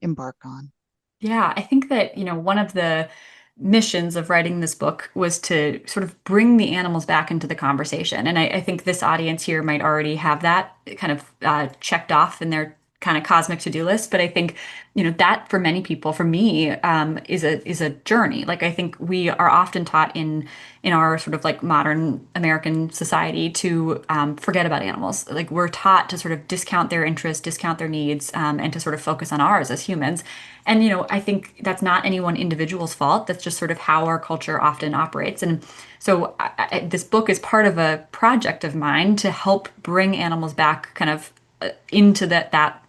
embark on? Yeah, I think that, one of the missions of writing this book was to sort of bring the animals back into the conversation. And I think this audience here might already have that kind of checked off in their kind of cosmic to-do list. But I think, that for many people, for me, is a journey. Like I think we are often taught in our sort of like modern American society to forget about animals. Like we're taught to sort of discount their interests, discount their needs, and to sort of focus on ours as humans. And, I think that's not any one individual's fault. That's just sort of how our culture often operates. And so this book is part of a project of mine to help bring animals back kind of into that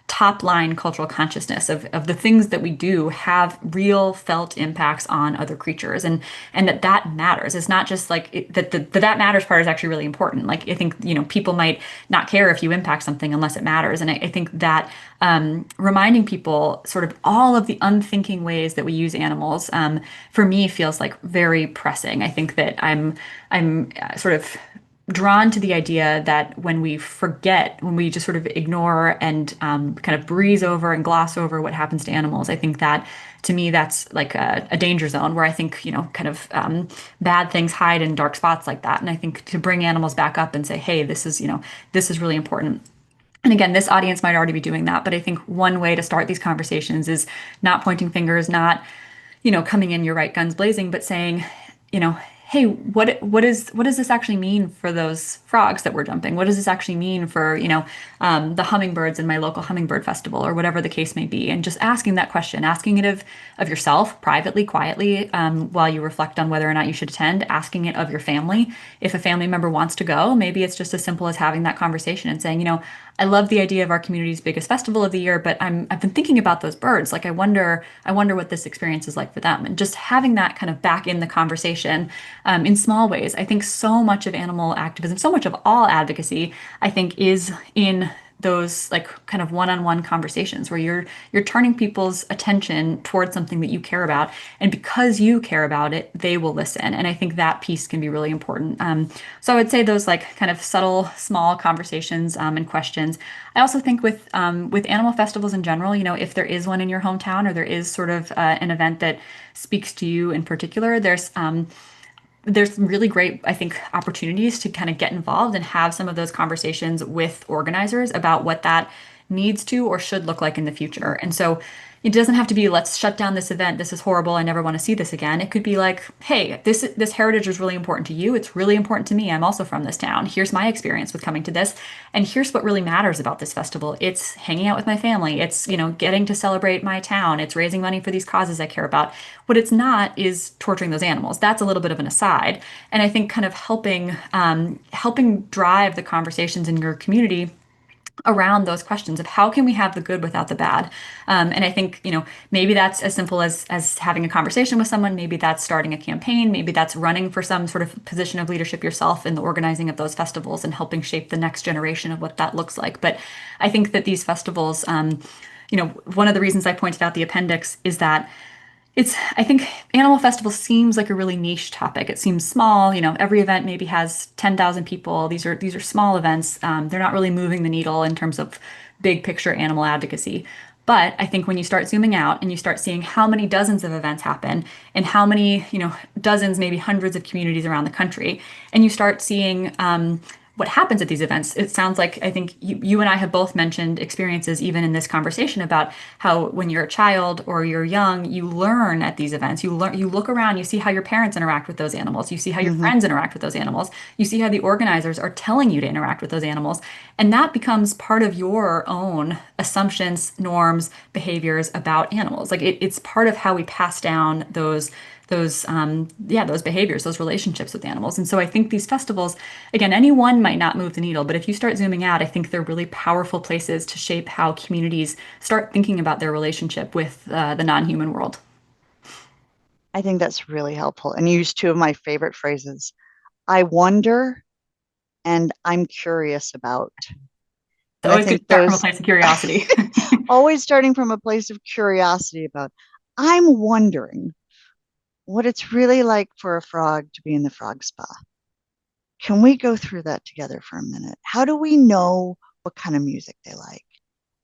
top line cultural consciousness of the things that we do have real felt impacts on other creatures, and that matters. It's not just like that matters part is actually really important. Like I think people might not care if you impact something unless it matters, and I think that reminding people sort of all of the unthinking ways that we use animals, for me feels like very pressing. I think that I'm sort of drawn to the idea that when we forget, when we just sort of ignore and kind of breeze over and gloss over what happens to animals, I think that to me that's like a danger zone where I think kind of bad things hide in dark spots like that. And I think to bring animals back up and say, hey, this is really important. And again, this audience might already be doing that, but I think one way to start these conversations is not pointing fingers, not coming in your right guns blazing, but saying, hey, what does this actually mean for those frogs that we're dumping? What does this actually mean for, the hummingbirds in my local hummingbird festival or whatever the case may be? And just asking that question, asking it of yourself privately, quietly, while you reflect on whether or not you should attend, asking it of your family. If a family member wants to go, maybe it's just as simple as having that conversation and saying, I love the idea of our community's biggest festival of the year, but I've been thinking about those birds. Like I wonder what this experience is like for them. And just having that kind of back in the conversation in small ways. I think so much of animal activism, so much of all advocacy, I think is in those like kind of one-on-one conversations where you're turning people's attention towards something that you care about, and because you care about it, they will listen. And I think that piece can be really important. So I would say those like kind of subtle, small conversations and questions. I also think with animal festivals in general, if there is one in your hometown or there is sort of an event that speaks to you in particular, there's really great, I think, opportunities to kind of get involved and have some of those conversations with organizers about what that needs to or should look like in the future. And so it doesn't have to be, let's shut down this event. This is horrible. I never want to see this again. It could be like, hey, this heritage is really important to you. It's really important to me. I'm also from this town. Here's my experience with coming to this. And here's what really matters about this festival. It's hanging out with my family. It's, getting to celebrate my town. It's raising money for these causes I care about. What it's not is torturing those animals. That's a little bit of an aside. And I think kind of helping drive the conversations in your community around those questions of how can we have the good without the bad. And I think, maybe that's as simple as having a conversation with someone. Maybe that's starting a campaign. Maybe that's running for some sort of position of leadership yourself in the organizing of those festivals and helping shape the next generation of what that looks like. But I think that these festivals, one of the reasons I pointed out the appendix is that I think Animal Festival seems like a really niche topic. It seems small, every event maybe has 10,000 people. These are small events. They're not really moving the needle in terms of big picture animal advocacy. But I think when you start zooming out and you start seeing how many dozens of events happen and how many, dozens, maybe hundreds of communities around the country, and you start seeing what happens at these events. It sounds like I think you and I have both mentioned experiences even in this conversation about how when you're a child or you're young, you learn at these events. You look around, you see how your parents interact with those animals. You see how your friends interact with those animals. You see how the organizers are telling you to interact with those animals. And that becomes part of your own assumptions, norms, behaviors about animals. Like it's part of how we pass down those behaviors, those relationships with animals. And so I think these festivals, again, any one might not move the needle, but if you start zooming out, I think they're really powerful places to shape how communities start thinking about their relationship with the non-human world. I think that's really helpful. And you used two of my favorite phrases. I wonder and I'm curious about. So And I always good to think start from a those place of curiosity. always starting from a place of curiosity about, I'm wondering what it's really like for a frog to be in the frog spa. Can we go through that together for a minute? How do we know what kind of music they like?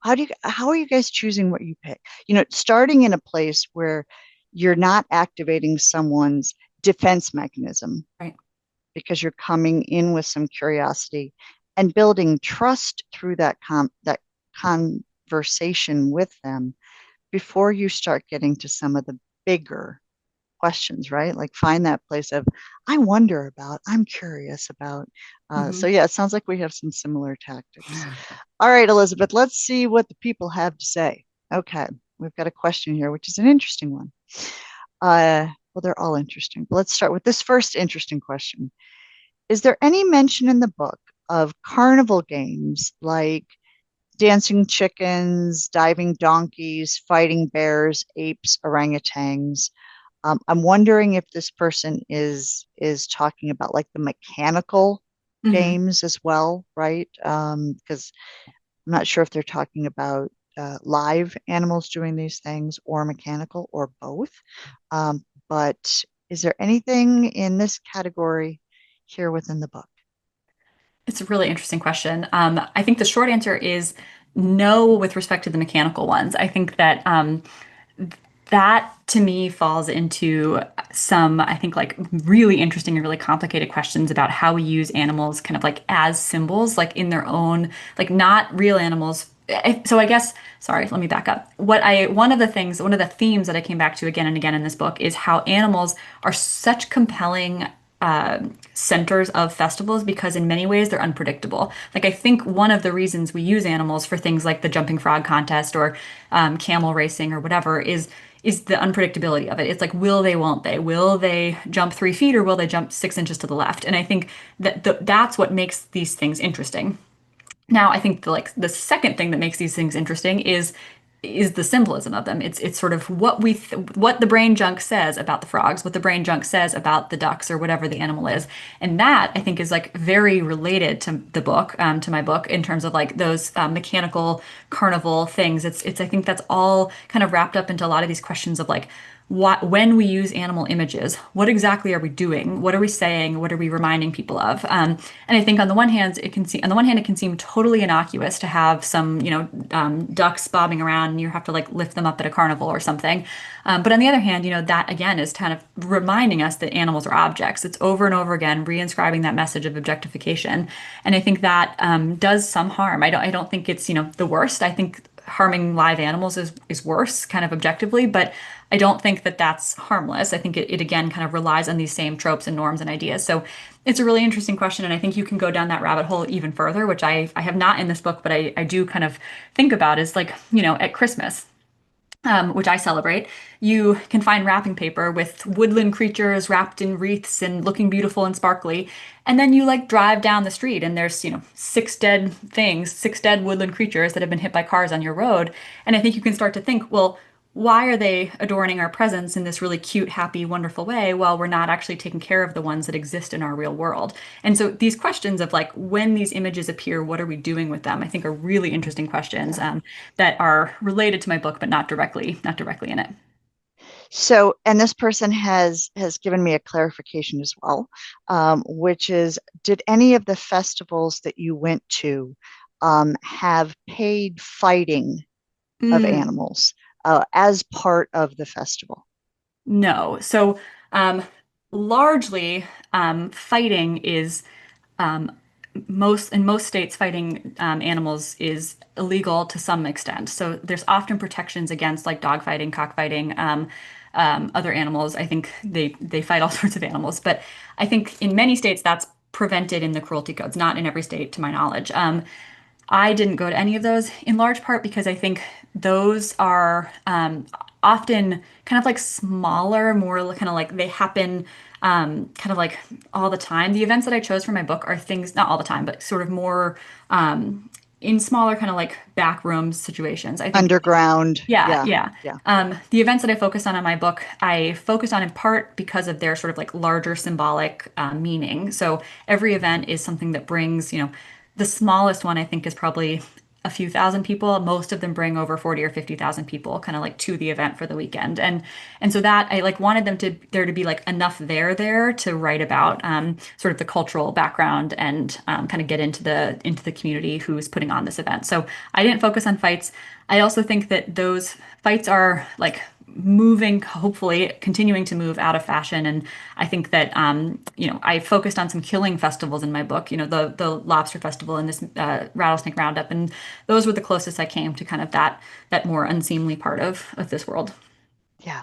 How are you guys choosing what you pick? Starting in a place where you're not activating someone's defense mechanism Right. because you're coming in with some curiosity and building trust through that conversation with them before you start getting to some of the bigger questions, right? Like find that place of, I wonder about, I'm curious about. So yeah, it sounds like we have some similar tactics. All right, Elizabeth, let's see what the people have to say. Okay, we've got a question here, which is an interesting one. Well, they're all interesting, but let's start with this first interesting question. Is there any mention in the book of carnival games like dancing chickens, diving donkeys, fighting bears, apes, orangutans? I'm wondering if this person is talking about like the mechanical Mm-hmm. games as well, right? Because I'm not sure if they're talking about live animals doing these things or mechanical or both. But is there anything in this category here within the book? It's a really interesting question. I think the short answer is no with respect to the mechanical ones. I think that that to me falls into some, I think, like really interesting and really complicated questions about how we use animals kind of like as symbols, like in their own, like not real animals. So I guess, sorry, let me back up. One of the themes that I came back to again and again in this book is how animals are such compelling centers of festivals because in many ways they're unpredictable. Like I think one of the reasons we use animals for things like the jumping frog contest or camel racing or whatever is the unpredictability of it. It's like, will they, won't they? Will they jump 3 feet or will they jump 6 inches to the left? And I think that that's what makes these things interesting. Now, I think the second thing that makes these things interesting is the symbolism of them. It's sort of what the brain junk says about the frogs, what the brain junk says about the ducks or whatever the animal is, and that I think is like very related to the book, to my book in terms of like those mechanical carnival things. It's I think that's all kind of wrapped up into a lot of these questions of like, when we use animal images, what exactly are we doing? What are we saying? What are we reminding people of? And I think on the one hand, it can seem totally innocuous to have some, ducks bobbing around and you have to like lift them up at a carnival or something. But on the other hand, that again is kind of reminding us that animals are objects. It's over and over again reinscribing that message of objectification. And I think that does some harm. I don't think it's, the worst. I think harming live animals is worse, kind of objectively, but I don't think that that's harmless. I think it again kind of relies on these same tropes and norms and ideas. So it's a really interesting question, and I think you can go down that rabbit hole even further, which I have not in this book, but I do kind of think about is like, at Christmas. Which I celebrate, you can find wrapping paper with woodland creatures wrapped in wreaths and looking beautiful and sparkly. And then you like drive down the street and there's, six dead woodland creatures that have been hit by cars on your road. And I think you can start to think, well, why are they adorning our presence in this really cute, happy, wonderful way while we're not actually taking care of the ones that exist in our real world? And so these questions of like when these images appear, what are we doing with them? I think are really interesting questions that are related to my book, but not directly in it. So, and this person has given me a clarification as well, which is, did any of the festivals that you went to have paid fighting of Mm, animals as part of the festival? no. So um, largely, fighting is um, most states fighting animals is illegal to some extent. So there's often protections against like dog fighting, cockfighting, other animals. I think they fight all sorts of animals, but I think in many states that's prevented in the cruelty codes, not in every state to my knowledge. I didn't go to any of those in large part because I think those are often kind of like smaller, more kind of like they happen kind of like all the time. The events that I chose for my book are things, not all the time, but sort of more in smaller kind of like back room situations. I think Underground. yeah, Yeah. yeah. Yeah. The events that I focused on in my book, I focused on in part because of their sort of like larger symbolic meaning. So every event is something that brings, the smallest one I think is probably a few thousand people. Most of them bring over 40 or 50,000 people kind of like to the event for the weekend. And so that I like wanted there to be like enough there to write about sort of the cultural background and kind of get into the community who's putting on this event. So I didn't focus on fights. I also think that those fights are like moving, hopefully continuing to move out of fashion. And I think that, I focused on some killing festivals in my book, the lobster festival and this Rattlesnake Roundup. And those were the closest I came to kind of that more unseemly part of this world. Yeah.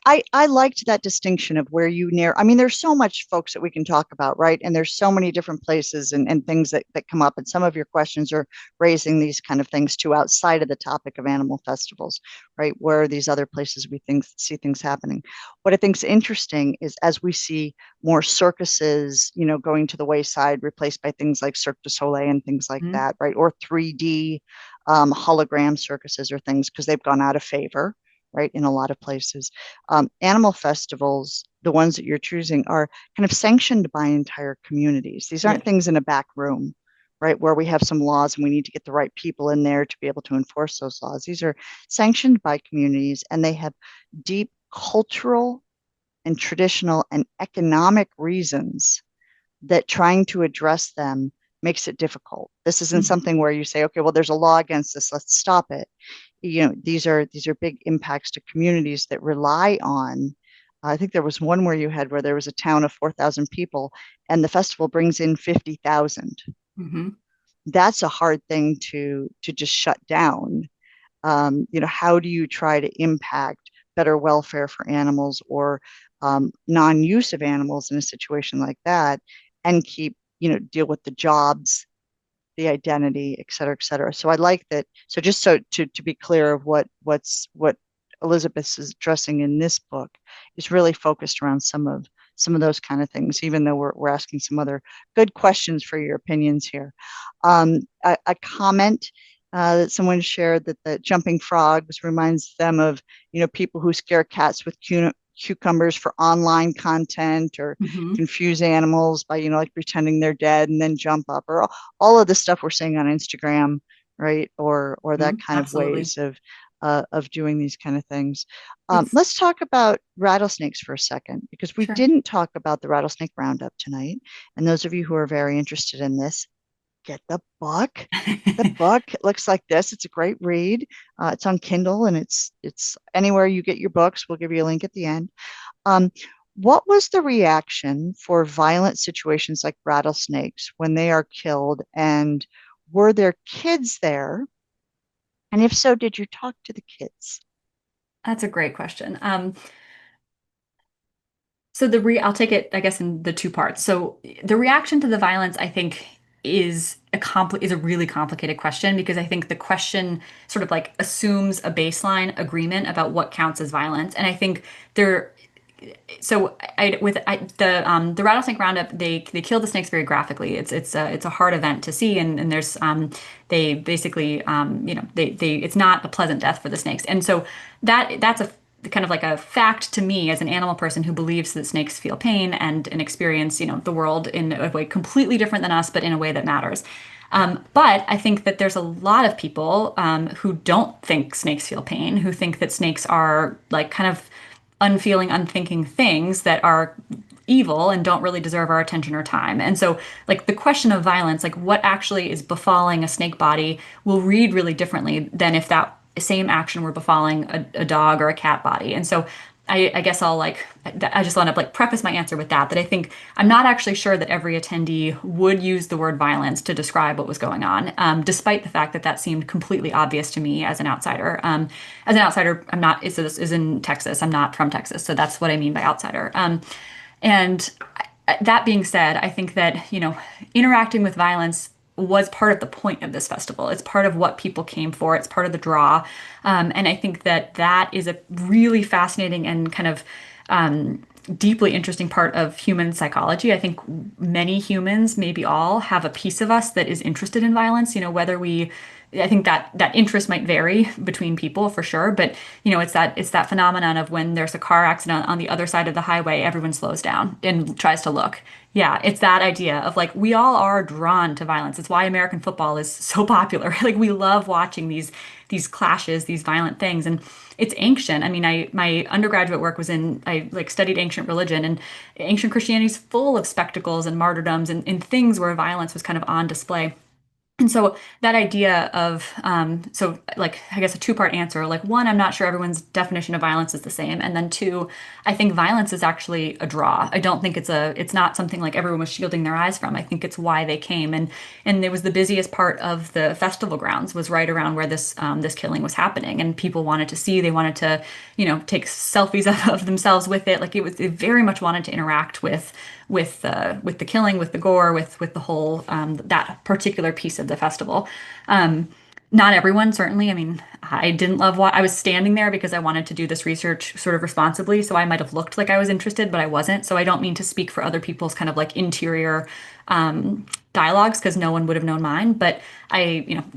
I liked that distinction of where you near. I mean, there's so much, folks, that we can talk about, right? And there's so many different places and things that come up. And some of your questions are raising these kind of things too outside of the topic of animal festivals, right? Where are these other places we see things happening? What I think is interesting is as we see more circuses, going to the wayside, replaced by things like Cirque du Soleil and things like Mhm. that, right? Or 3D hologram circuses or things because they've gone out of favor, right? In a lot of places. Animal festivals, the ones that you're choosing, are kind of sanctioned by entire communities. These Yeah. aren't things in a back room, right, where we have some laws and we need to get the right people in there to be able to enforce those laws. These are sanctioned by communities and they have deep cultural and traditional and economic reasons that trying to address them makes it difficult. This isn't Mhm. something where you say, okay, well, there's a law against this, let's stop it. These are big impacts to communities that rely on. I think there was one where there was a town of 4,000 people and the festival brings in 50,000. Mhm. That's a hard thing to just shut down. How do you try to impact better welfare for animals or non-use of animals in a situation like that and keep, deal with the jobs, the identity, et cetera, et cetera. So I like that. So just so to be clear of what Elizabeth is addressing in this book is really focused around some of those kind of things, even though we're asking some other good questions for your opinions here. A comment that someone shared that the jumping frogs reminds them of, people who scare cats with cucumbers for online content or Mhm. confuse animals by, like pretending they're dead and then jump up, or all of the stuff we're seeing on Instagram, right? Or that Mhm. kind of Absolutely. ways of of doing these kind of things. It's Let's talk about rattlesnakes for a second, because we sure. didn't talk about the Rattlesnake Roundup tonight. And those of you who are very interested in this, get the book. The book looks like this. It's a great read. It's on Kindle, and it's anywhere you get your books. We'll give you a link at the end. Um, what was the reaction for violent situations like rattlesnakes when they are killed? And were there kids there? And if so, did you talk to the kids? That's a great question. So I'll take it, I guess, in the two parts. So the reaction to the violence, I think, is a really complicated question, because I think the question sort of like assumes a baseline agreement about what counts as violence. And I think there so the rattlesnake roundup, they kill the snakes very graphically. It's a hard event to see, and there's they basically they it's not a pleasant death for the snakes. And so that's a kind of like a fact to me as an animal person who believes that snakes feel pain and experience the world in a way completely different than us, but in a way that matters. But I think that there's a lot of people who don't think snakes feel pain, who think that snakes are like kind of unfeeling, unthinking things that are evil and don't really deserve our attention or time. And so, like, the question of violence, like what actually is befalling a snake body, will read really differently than if that same action were befalling a dog or a cat body. And so, I guess I just want to like preface my answer with that I think I'm not actually sure that every attendee would use the word violence to describe what was going on, despite the fact that that seemed completely obvious to me as an outsider. As an outsider, I'm not, this is in Texas. I'm not from Texas. So that's what I mean by outsider. And that being said, I think that, interacting with violence was part of the point of this festival. It's part of what people came for. It's part of the draw. And I think that that is a really fascinating and kind of deeply interesting part of human psychology. I think many humans, maybe all, have a piece of us that is interested in violence. I think that interest might vary between people for sure, but it's that phenomenon of when there's a car accident on the other side of the highway, everyone slows down and tries to look. Yeah, it's that idea of like we all are drawn to violence. It's why American football is so popular. Like we love watching these clashes, these violent things, and it's ancient. I mean, my undergraduate work was I like studied ancient religion, and ancient Christianity is full of spectacles and martyrdoms and things where violence was kind of on display. And so that idea of, so like, I guess a two-part answer, like one, I'm not sure everyone's definition of violence is the same. And then two, I think violence is actually a draw. I don't think it's not something like everyone was shielding their eyes from. I think it's why they came. And it was the busiest part of the festival grounds was right around where this killing was happening. And people wanted to see, they wanted to, take selfies of themselves with it. Like it very much wanted to interact with the killing, with the gore, with the whole that particular piece of the festival. Not everyone, certainly. I mean, I didn't love what I was standing there because I wanted to do this research sort of responsibly. So I might have looked like I was interested, but I wasn't. So I don't mean to speak for other people's kind of like interior dialogues because no one would have known mine. But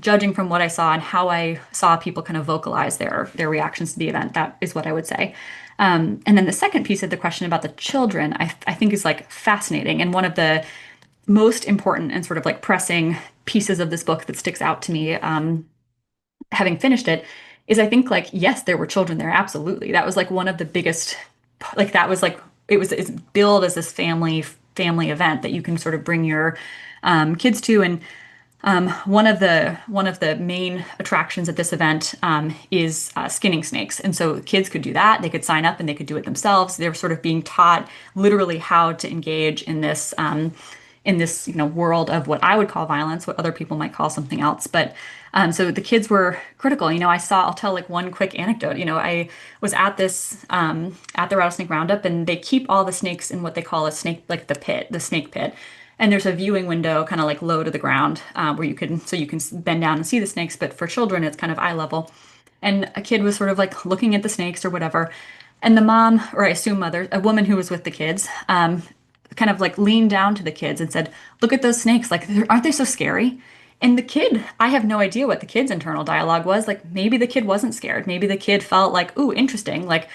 judging from what I saw and how I saw people kind of vocalize their reactions to the event, that is what I would say. And then the second piece of the question about the children, I think is like fascinating. And one of the most important and sort of like pressing pieces of this book that sticks out to me, having finished it, is I think like, yes, there were children there. Absolutely. That was like one of the biggest, like that was like, it's billed as this family event that you can sort of bring your kids to. And one of the main attractions at this event is skinning snakes, and so kids could do that. They could sign up and they could do it themselves. They were sort of being taught literally how to engage in this world of what I would call violence, what other people might call something else. But so the kids were critical. I'll tell like one quick anecdote. I was at at the Rattlesnake Roundup, and they keep all the snakes in what they call a snake, like the snake pit. And there's a viewing window kind of like low to the ground where you can bend down and see the snakes. But for children, it's kind of eye level. And a kid was sort of like looking at the snakes or whatever. And the mom, or I assume mother, a woman who was with the kids, kind of like leaned down to the kids and said, "Look at those snakes. Like, aren't they so scary?" And the kid, I have no idea what the kid's internal dialogue was. Like, maybe the kid wasn't scared. Maybe the kid felt like, "Ooh, interesting. Like,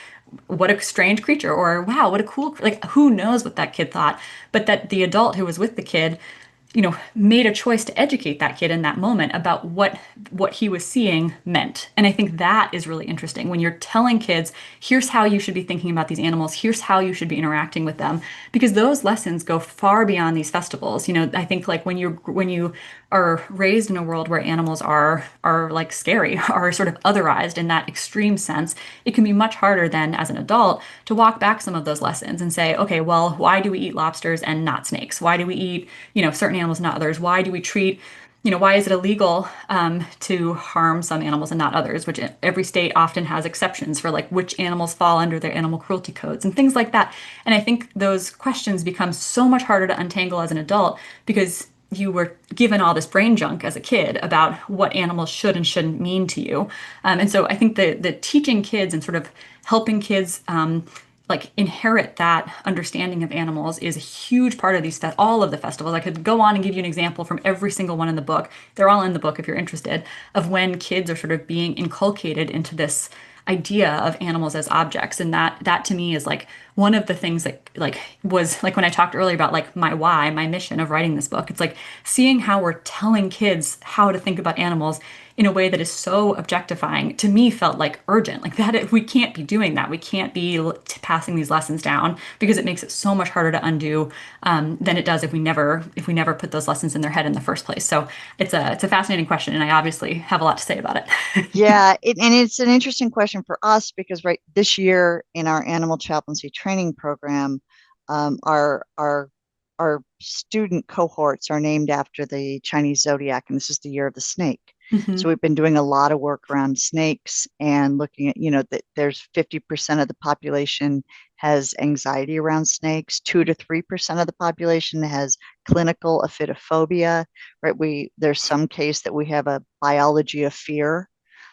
what a strange creature," or "Wow, what a cool," like, who knows what that kid thought. But that the adult who was with the kid made a choice to educate that kid in that moment about what he was seeing meant. And I think that is really interesting when you're telling kids, here's how you should be thinking about these animals, here's how you should be interacting with them, because those lessons go far beyond these festivals. I think like when you are raised in a world where animals are like scary, are sort of otherized in that extreme sense, it can be much harder than as an adult to walk back some of those lessons and say, okay, well, why do we eat lobsters and not snakes? Why do we eat, certain animals, not others? Why do we treat, why is it illegal to harm some animals and not others? Which every state often has exceptions for like which animals fall under their animal cruelty codes and things like that. And I think those questions become so much harder to untangle as an adult because you were given all this brain junk as a kid about what animals should and shouldn't mean to you. And so I think the teaching kids and sort of helping kids like inherit that understanding of animals is a huge part of all of the festivals. I could go on and give you an example from every single one in the book. They're all in the book if you're interested, of when kids are sort of being inculcated into this idea of animals as objects. And that to me is like one of the things that like was like when I talked earlier about like my mission of writing this book. It's like seeing how we're telling kids how to think about animals in a way that is so objectifying to me felt like urgent. Like that we can't be doing that. We can't be passing these lessons down because it makes it so much harder to undo than it does if we never put those lessons in their head in the first place. So it's a fascinating question, and I obviously have a lot to say about it. Yeah, and it's an interesting question for us because right this year in our animal chaplaincy training program, our student cohorts are named after the Chinese zodiac, and this is the year of the snake. Mhm. So we've been doing a lot of work around snakes and looking at, that there's 50% of the population has anxiety around snakes, 2 to 3% of the population has clinical ophidiophobia, right? There's some case that we have a biology of fear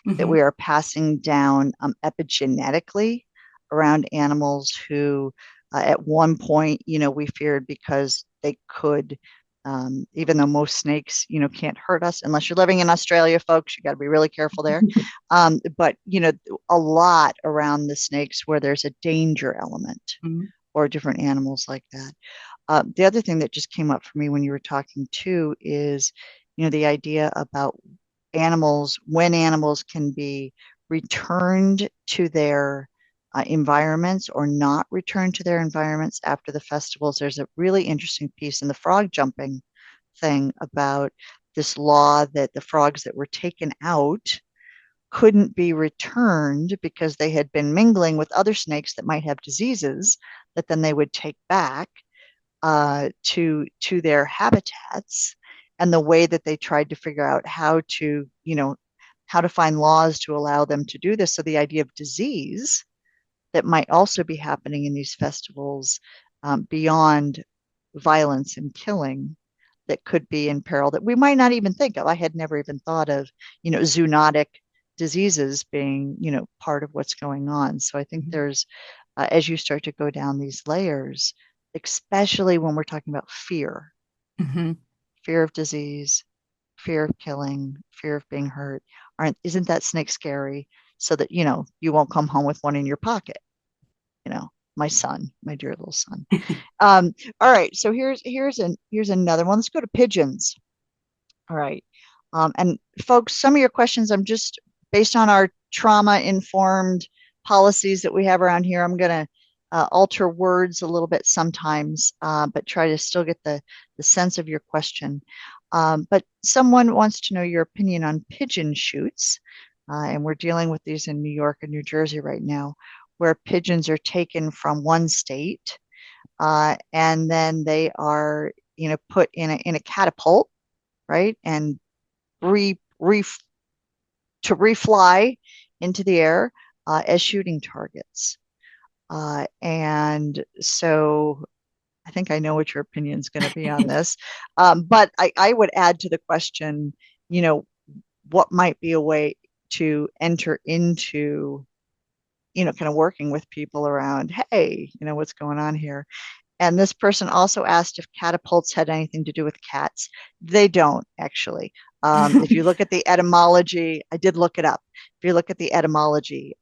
that Mhm. we are passing down epigenetically around animals who at one point, we feared because they could, even though most snakes, can't hurt us unless you're living in Australia, folks, you got to be really careful there. But, a lot around the snakes where there's a danger element Mhm. or different animals like that. The other thing that just came up for me when you were talking too is, the idea about when animals can be returned to their environments or not returned to their environments after the festivals. There's a really interesting piece in the frog jumping thing about this law that the frogs that were taken out couldn't be returned because they had been mingling with other snakes that might have diseases that then they would take back to their habitats, and the way that they tried to figure out how to find laws to allow them to do this. So the idea of disease that might also be happening in these festivals, beyond violence and killing, that could be in peril that we might not even think of. I had never even thought of, zoonotic diseases being, part of what's going on. So I think there's, as you start to go down these layers, especially when we're talking about fear, Mhm. fear of disease, fear of killing, fear of being hurt, isn't that snake scary? So that, you won't come home with one in your pocket, my son, my dear little son. All right, so here's another one. Let's go to pigeons. All right. And folks, some of your questions, I'm just based on our trauma informed policies that we have around here, I'm going to alter words a little bit sometimes, but try to still get the sense of your question. But someone wants to know your opinion on pigeon shoots. And we're dealing with these in New York and New Jersey right now, where pigeons are taken from one state, and then they are, put in a catapult, right? And re, re to refly into the air as shooting targets. And so I think I know what your opinion is going to be on this. But I would add to the question, what might be a way to enter into, kind of working with people around, hey, what's going on here? And this person also asked if catapults had anything to do with cats. They don't, actually. If you look at the etymology, I did look it up. If you look at the etymology,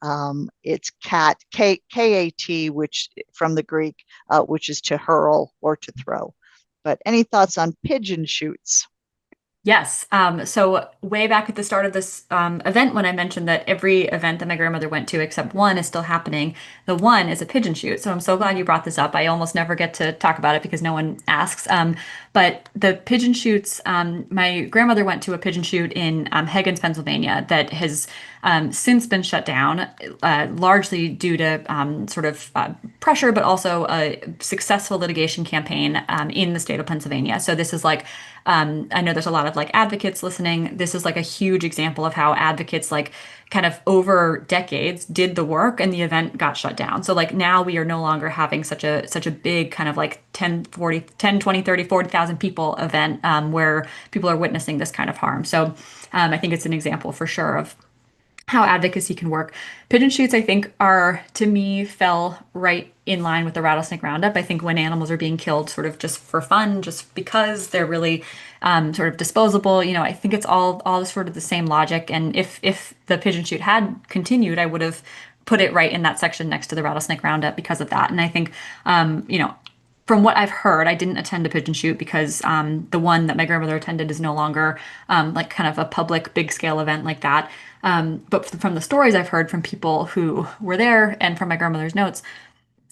it's cat, K-A-T, which from the Greek, which is to hurl or to throw. But any thoughts on pigeon shoots? Yes. So way back at the start of this event, when I mentioned that every event that my grandmother went to except one is still happening, the one is a pigeon shoot. So I'm so glad you brought this up. I almost never get to talk about it because no one asks. But the pigeon shoots, my grandmother went to a pigeon shoot in Higgins, Pennsylvania, that has since been shut down, largely due to sort of pressure, but also a successful litigation campaign in the state of Pennsylvania. So this is like, I know there's a lot of like advocates listening. This is like a huge example of how advocates like kind of over decades did the work and the event got shut down. So like now we are no longer having such a big kind of like 10, 20, 30, 40,000 people event where people are witnessing this kind of harm. So I think it's an example for sure of how advocacy can work. Pigeon shoots, I think, to me, fell right in line with the Rattlesnake Roundup. I think when animals are being killed sort of just for fun, just because they're really sort of disposable, I think it's all sort of the same logic. And if the pigeon shoot had continued, I would have put it right in that section next to the Rattlesnake Roundup because of that. And I think, from what I've heard, I didn't attend a pigeon shoot because the one that my grandmother attended is no longer like kind of a public big scale event like that. But from the stories I've heard from people who were there and from my grandmother's notes,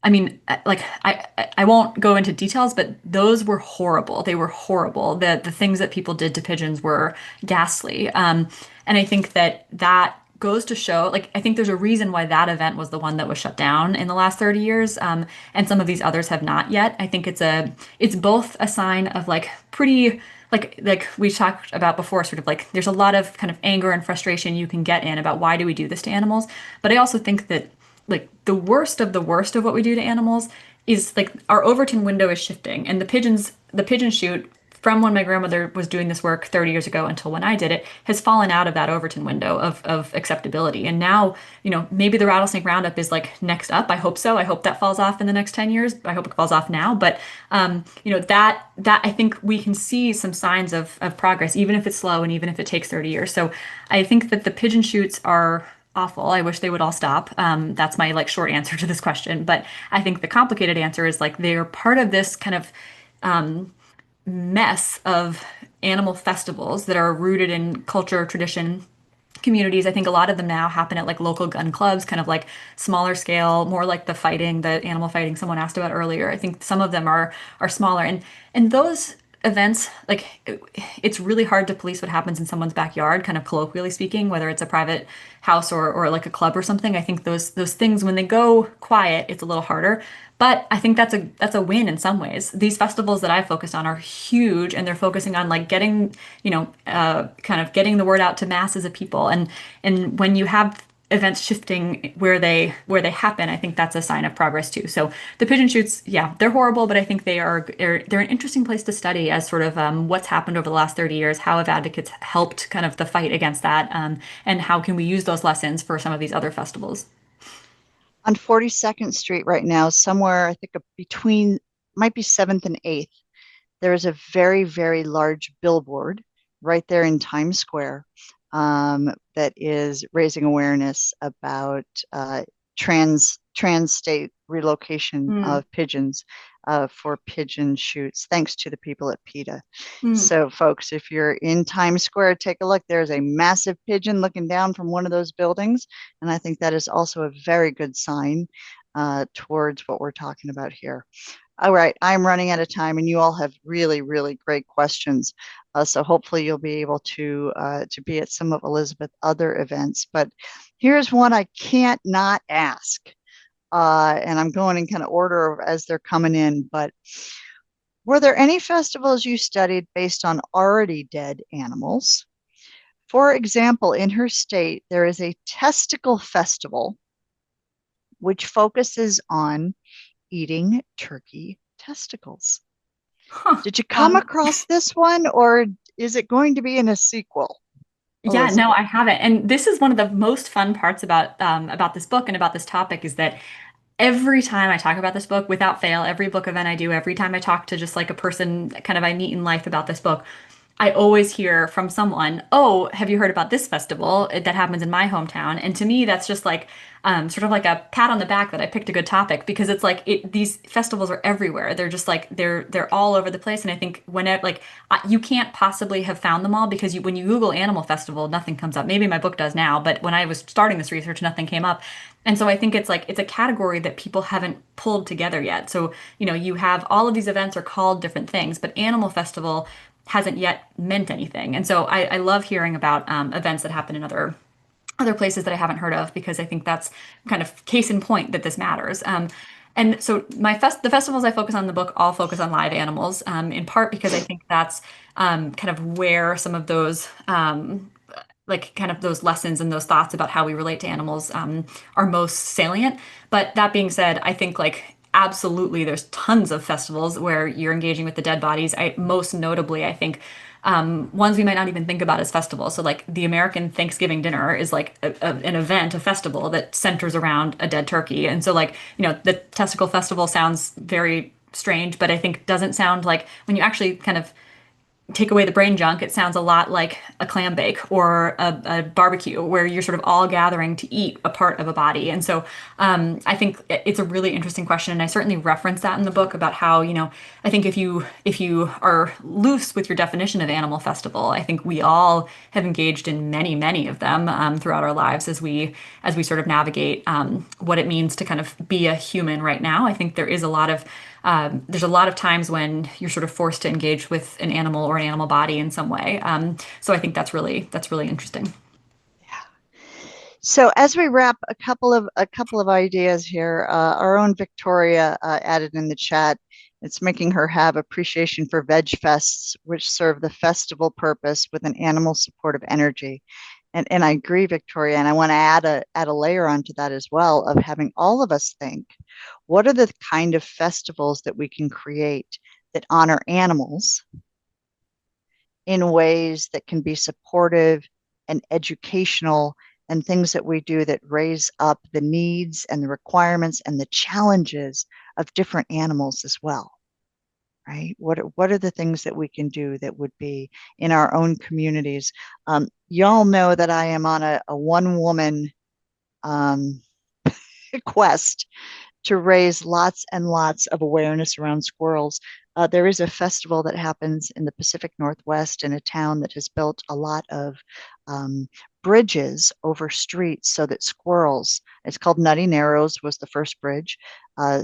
I mean, like I won't go into details, but those were horrible. They were horrible. The things that people did to pigeons were ghastly. And I think that goes to show, like, I think there's a reason why that event was the one that was shut down in the last 30 years, and some of these others have not yet. I think it's both a sign of like pretty like we talked about before, sort of like there's a lot of kind of anger and frustration you can get in about why do we do this to animals. But I also think that like the worst of what we do to animals is like our Overton window is shifting, and the pigeon shoot from when my grandmother was doing this work 30 years ago until when I did it has fallen out of that Overton window of acceptability. And now, maybe the Rattlesnake Roundup is like next up. I hope so. I hope that falls off in the next 10 years. I hope it falls off now. But, that I think we can see some signs of progress, even if it's slow and even if it takes 30 years. So I think that the pigeon shoots are awful. I wish they would all stop. That's my like short answer to this question. But I think the complicated answer is like they're part of this kind of mess of animal festivals that are rooted in culture, tradition, communities. I think a lot of them now happen at like local gun clubs, kind of like smaller scale, more like the animal fighting someone asked about earlier. I think some of them are smaller, and those events, like it's really hard to police what happens in someone's backyard, kind of colloquially speaking, whether it's a private house or like a club or something. I think those things, when they go quiet, it's a little harder. But I think that's a win in some ways. These festivals that I focused on are huge, and they're focusing on like getting, kind of getting the word out to masses of people. And when you have events shifting where they happen, I think that's a sign of progress too. So the pigeon shoots, yeah, they're horrible, but I think they're an interesting place to study as sort of what's happened over the last 30 years. How have advocates helped kind of the fight against that, and how can we use those lessons for some of these other festivals? On 42nd Street right now, somewhere I think between might be 7th and 8th, there is a very, very large billboard right there in Times Square that is raising awareness about trans-state relocation Mm. of pigeons for pigeon shoots, thanks to the people at PETA. Mm. So, folks, if you're in Times Square, take a look. There's a massive pigeon looking down from one of those buildings, and I think that is also a very good sign towards what we're talking about here. All right, I'm running out of time, and you all have really, really great questions. So hopefully you'll be able to be at some of Elizabeth's other events. But here's one I can't not ask, and I'm going in kind of order as they're coming in. But were there any festivals you studied based on already dead animals? For example, in her state, there is a testicle festival which focuses on eating turkey testicles. Huh. Did you come across this one, or is it going to be in a sequel? Yeah, no, Elizabeth. I haven't. And this is one of the most fun parts about this book and about this topic is that every time I talk about this book, without fail, every book event I do, every time I talk to just like a person kind of I meet in life about this book, I always hear from someone, "Oh, have you heard about this festival that happens in my hometown?" And to me, that's just like sort of like a pat on the back that I picked a good topic because it's like these festivals are everywhere. They're just like they're all over the place. And I think when it like you can't possibly have found them all because when you Google animal festival, nothing comes up. Maybe my book does now, but when I was starting this research, nothing came up. And so I think it's like it's a category that people haven't pulled together yet. So, you have all of these events are called different things, but Animal Festival hasn't yet meant anything. And so I love hearing about events that happen in other places that I haven't heard of because I think that's kind of case in point that this matters. And so the festivals I focus on in the book all focus on live animals, in part because I think that's kind of where some of those like kind of those lessons and those thoughts about how we relate to animals are most salient. But that being said, I think like absolutely there's tons of festivals where you're engaging with the dead bodies. Most notably, I think ones we might not even think about as festivals. So like the American Thanksgiving dinner is like an event, a festival that centers around a dead turkey. And so like, the testicle festival sounds very strange, but I think doesn't sound like when you actually kind of take away the brain junk, it sounds a lot like a clam bake or a barbecue where you're sort of all gathering to eat a part of a body. And so I think it's a really interesting question. And I certainly reference that in the book about how, I think if you are loose with your definition of animal festival, I think we all have engaged in many, many of them throughout our lives as we sort of navigate what it means to kind of be a human right now. I think there's a lot of times when you're sort of forced to engage with an animal or an animal body in some way. So I think that's really interesting. So as we wrap, a couple of ideas here. Our own Victoria added in the chat. It's making her have appreciation for veg fests, which serve the festival purpose with an animal supportive energy. And I agree, Victoria. And I want to add a layer onto that as well of having all of us think, what are the kind of festivals that we can create that honor animals in ways that can be supportive and educational, and things that we do that raise up the needs and the requirements and the challenges of different animals as well, right? What are the things that we can do that would be in our own communities? Y'all know that I am on a one woman quest to raise lots and lots of awareness around squirrels. There is a festival that happens in the Pacific Northwest in a town that has built a lot of bridges over streets so that squirrels, it's called Nutty Narrows, was the first bridge,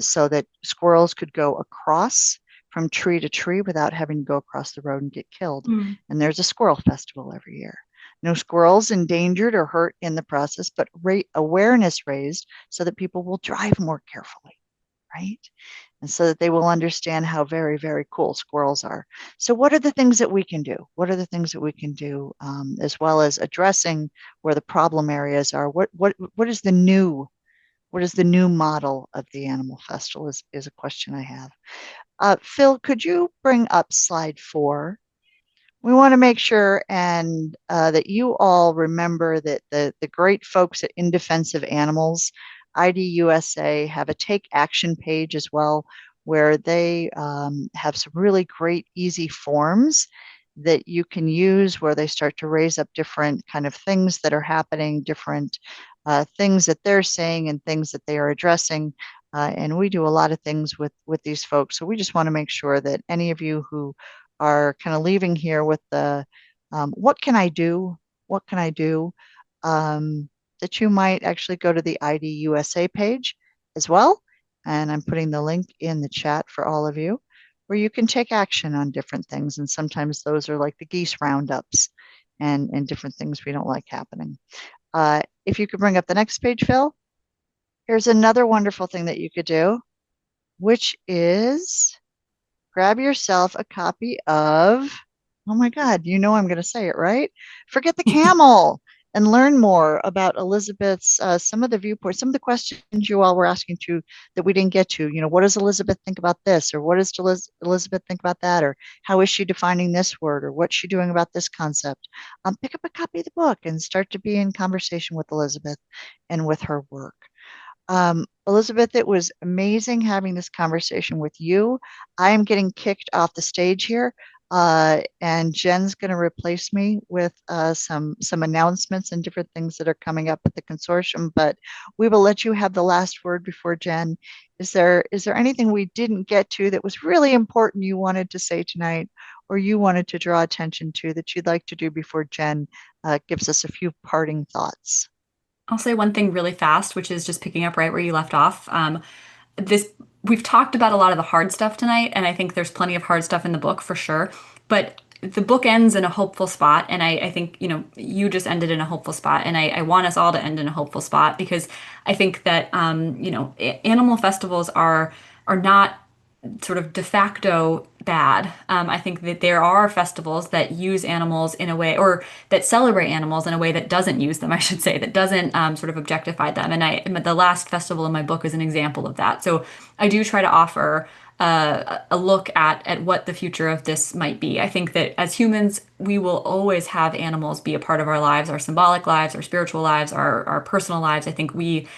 so that squirrels could go across from tree to tree without having to go across the road and get killed. And there's a squirrel festival every year. No squirrels endangered or hurt in the process, but awareness raised so that people will drive more carefully, right? And so that they will understand how very, very cool squirrels are. So what are the things that we can do? What are the things that we can do, as well as addressing where the problem areas are? What is the new model of the animal festival is a question I have. Phil, could you bring up slide 4? We want to make sure and that you all remember that the great folks at In Defense of Animals, IDUSA, have a take action page as well, where they have some really great, easy forms that you can use where they start to raise up different kind of things that are happening, different things that they're saying and things that they are addressing. And we do a lot of things with these folks. So we just want to make sure that any of you who are kind of leaving here with the what can I do? What can I do? That you might actually go to the IDUSA page as well. And I'm putting the link in the chat for all of you where you can take action on different things. And sometimes those are like the geese roundups and different things we don't like happening. If you could bring up the next page, Phil, here's another wonderful thing that you could do, which is grab yourself a copy of, oh my God, I'm going to say it right. Forget the Camel and learn more about Elizabeth's, some of the viewpoints, some of the questions you all were asking to that we didn't get to. What does Elizabeth think about this? Or what does Elizabeth think about that? Or how is she defining this word? Or what's she doing about this concept? Pick up a copy of the book and start to be in conversation with Elizabeth and with her work. Elizabeth, it was amazing having this conversation with you. I am getting kicked off the stage here. And Jen's going to replace me with some announcements and different things that are coming up at the consortium. But we will let you have the last word before Jen. Is there anything we didn't get to that was really important you wanted to say tonight, or you wanted to draw attention to that you'd like to do before Jen gives us a few parting thoughts? I'll say one thing really fast, which is just picking up right where you left off. This We've talked about a lot of the hard stuff tonight, and I think there's plenty of hard stuff in the book for sure. But the book ends in a hopeful spot, and I think, you just ended in a hopeful spot, and I want us all to end in a hopeful spot because I think that animal festivals are not sort of de facto bad. I think that there are festivals that use animals in a way, or that celebrate animals in a way that doesn't use them, I should say, that doesn't sort of objectify them. And the last festival in my book is an example of that. So I do try to offer a look at what the future of this might be. I think that as humans, we will always have animals be a part of our lives, our symbolic lives, our spiritual lives, our personal lives. I think we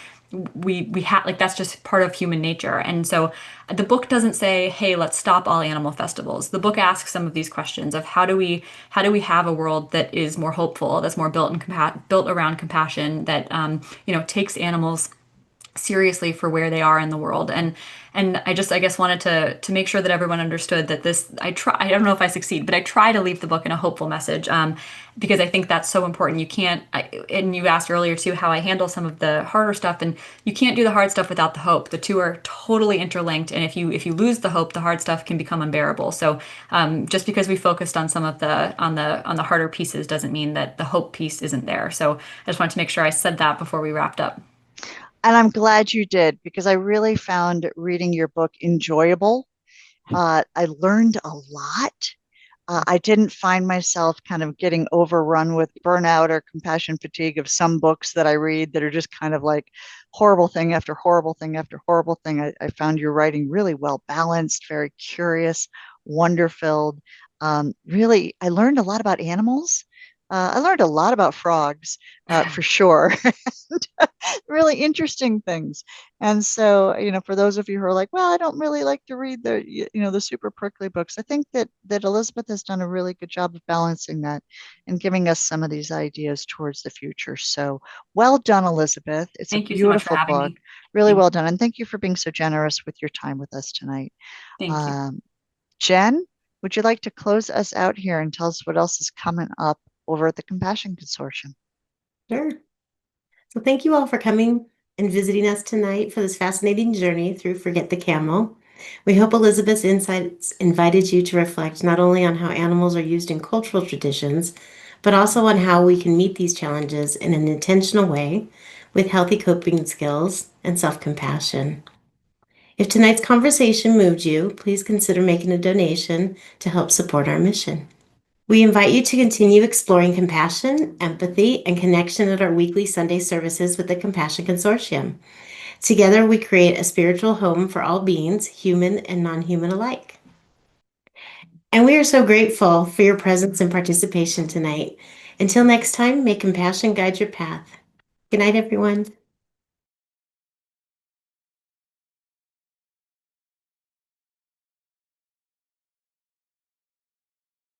have, like, that's just part of human nature. And so the book doesn't say, hey, let's stop all animal festivals. The book asks some of these questions of how do we have a world that is more hopeful, that's more built around compassion, that takes animals seriously for where they are in the world. And I guess wanted to make sure that everyone understood that I don't know if I succeed, but I try to leave the book in a hopeful message, because I think that's so important. And you asked earlier too how I handle some of the harder stuff, and you can't do the hard stuff without the hope. The two are totally interlinked, and if you lose the hope, the hard stuff can become unbearable. So just because we focused on some of the harder pieces doesn't mean that the hope piece isn't there. So I just wanted to make sure I said that before we wrapped up. And I'm glad you did, because I really found reading your book enjoyable. I learned a lot. I didn't find myself kind of getting overrun with burnout or compassion fatigue of some books that I read that are just kind of like horrible thing after horrible thing after horrible thing. I found your writing really well balanced, very curious, wonder filled. Really, I learned a lot about animals. I learned a lot about frogs, for sure. Really interesting things. And so, for those of you who are like, well, I don't really like to read the super prickly books, I think that Elizabeth has done a really good job of balancing that and giving us some of these ideas towards the future. So well done, Elizabeth. It's a Thank you so much for beautiful having book. me. Really Thank well done. And thank you for being so generous with your time with us tonight. thank you. Um, Jen, would you like to close us out here and tell us what else is coming up over at the Compassion Consortium? Sure. So thank you all for coming and visiting us tonight for this fascinating journey through Forget the Camel. We hope Elizabeth's insights invited you to reflect not only on how animals are used in cultural traditions, but also on how we can meet these challenges in an intentional way with healthy coping skills and self-compassion. If tonight's conversation moved you, please consider making a donation to help support our mission. We invite you to continue exploring compassion, empathy, and connection at our weekly Sunday services with the Compassion Consortium. Together, we create a spiritual home for all beings, human and non-human alike. And we are so grateful for your presence and participation tonight. Until next time, may compassion guide your path. Good night, everyone.